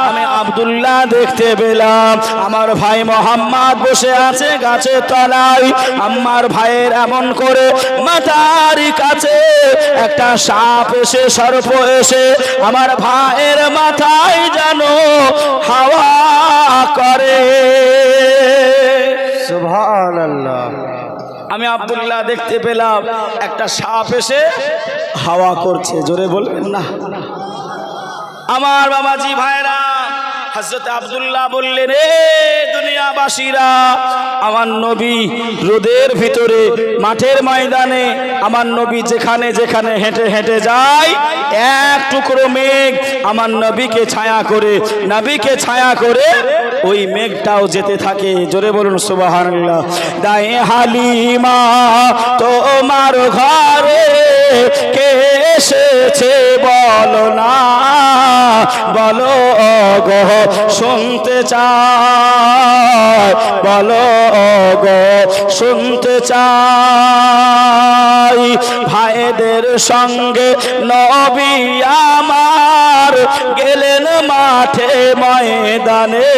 আমি আব্দুল্লাহ দেখতে পেলাম আমার ভাই মোহাম্মদ বসে আছে গাছের তলায়। আমার ভাইয়ের এমন করে মাথার কাছে একটা সাপ এসে সর্প এসে আমার ভাইয়ের মাথায় যেন হাওয়া করে। সুবহানাল্লাহ। আমি আব্দুল্লাহ দেখতে পেলাম একটা সাপ এসে হাওয়া করছে। জোরে বলবেন না। আমার বাবাজি ভাইরা, হযরত আব্দুল্লাহ বললেন, রে দুনিয়াবাসীরা, আমার নবী রোদের ভিতরে মাঠের ময়দানে আমার নবী যেখানে যেখানে হেঁটে হেঁটে যায় এক টুকরো মেঘ আমার নবীকে ছায়া করে ওই মেঘটাও যেতে থাকে। জোরে বলুন সুবহানাল্লাহ। দায়ে হালিমা তোমার ঘরে কে এসেছে বলো না, বলো গো শুনতে চাই, বলো গো শুনতে চাই। ভাইদের সঙ্গে নবী আমার গেলেন মাঠে ময়দানে,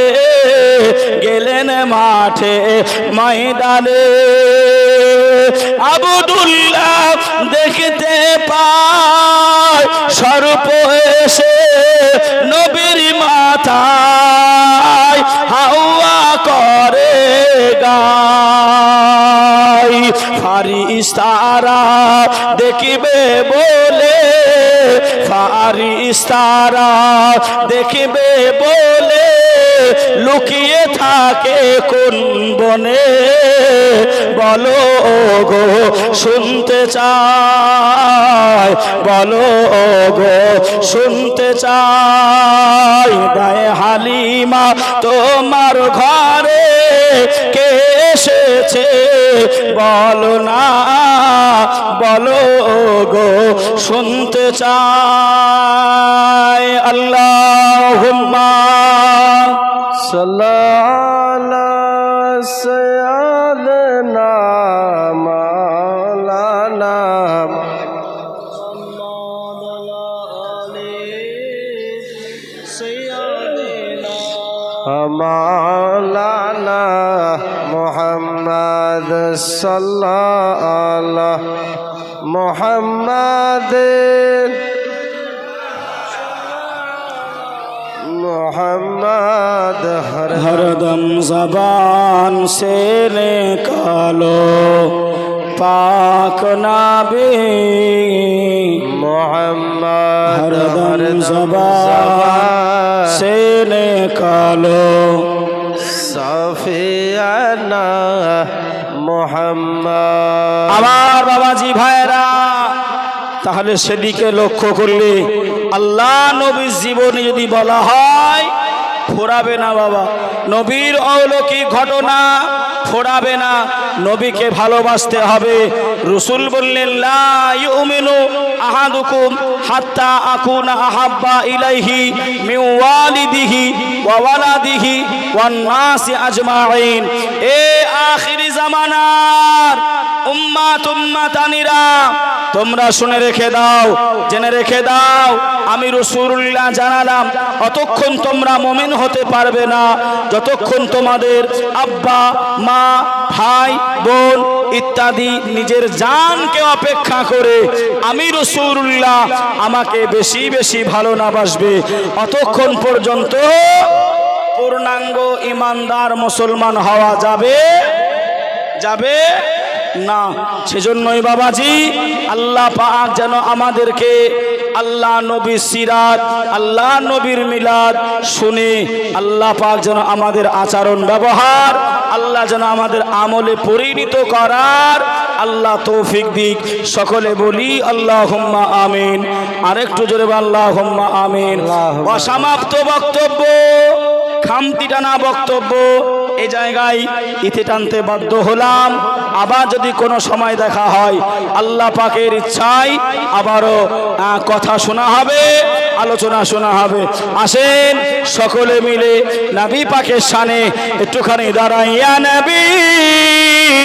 গেলেন মাঠে ময়দানে। আব্দুল্লাহ দেখতে পায় সর্প এসে নবীর মাথায় হাওয়া করে গায়। ফারিস্তারা দেখিবে বলে, ফারিস্তারা দেখিবে বলে লুকিয়ে থাকে কোন বনে, বলো গো শুনতে চাই, বলো গো শুনতে চাই। দায়ে হালিমা তোমার ঘরে কে এসেছে বলো না, বলো গো শুনতে চাই। আল্লাহুম্মা সাল্লাল্লাহু সাইয়্যিদানা মাওলানা মাওলানা মুহাম্মদ সাল্লাল্লাহু মুহাম্মদ मोहम्मद हरदम ज़बान से निकालो पाक नाबी, मोहम्मद हरदम ज़बान से निकालो सफियाना मोहम्मद। আমার বাবাজি ভাইরা, তাহলে সেদিকে লক্ষ্য করলে আল্লাহ নবীর জীবনী যদি বলা হয় ফোরাবে না বাবা। নবীর অলৌকিক ঘটনা ফোরাবে না। নবীকে ভালোবাসতে হবে। রাসূল বললেন, লা ইউমিনু আহাদুকুম হাত্তা আকুনা আহাব্বা ইলাইহি মিন ওয়ালিদিহি ওয়া ওয়ালাদিহি ওয়ান নাসি আজমাইন। এ আখিরি জামানার উম্মাতানিরা, তোমরা শুনে রেখে দাও, জেনে রেখে দাও, আমি রাসূলুল্লাহ জানালাম অতক্ষণ তোমরা মুমিন হতে পারবে না যতক্ষণ তোমাদের আব্বা মা ভাই বোন ইত্যাদি নিজের জানকে অপেক্ষা করে আমি রাসূলুল্লাহ আমাকে বেশি বেশি ভালো না বাসবে, অতক্ষণ পর্যন্ত পূর্ণাঙ্গ ইমানদার মুসলমান হওয়া যাবে যাবে না। সেজন্যই বাবাজি আল্লাহ পাক যেন আমাদেরকে আল্লাহ নবীর সিরাত, আল্লাহ নবীর মিলাদ শুনে আল্লাহ পাক যেন আমাদের আচরণ ব্যবহার আল্লাহ যেন আমাদের আমলে পরিণত করার আল্লাহ তৌফিক দিক। সকলে বলি আল্লাহুম্মা আমিন। আরেকটু জোরে আল্লাহুম্মা আমিন। অসমাপ্ত বক্তব্য, খামতি টানা বক্তব্য এই জায়গায় ইতি টানতে বাধ্য হলাম। আবার যদি কোনো সময় দেখা হয় আল্লাহ পাকের ইচ্ছায় আবারও কথা শোনা হবে, আলোচনা শোনা হবে। আসেন সকলে মিলে নবী পাকের শানে একটুখানি দাঁড়াইয়া নবী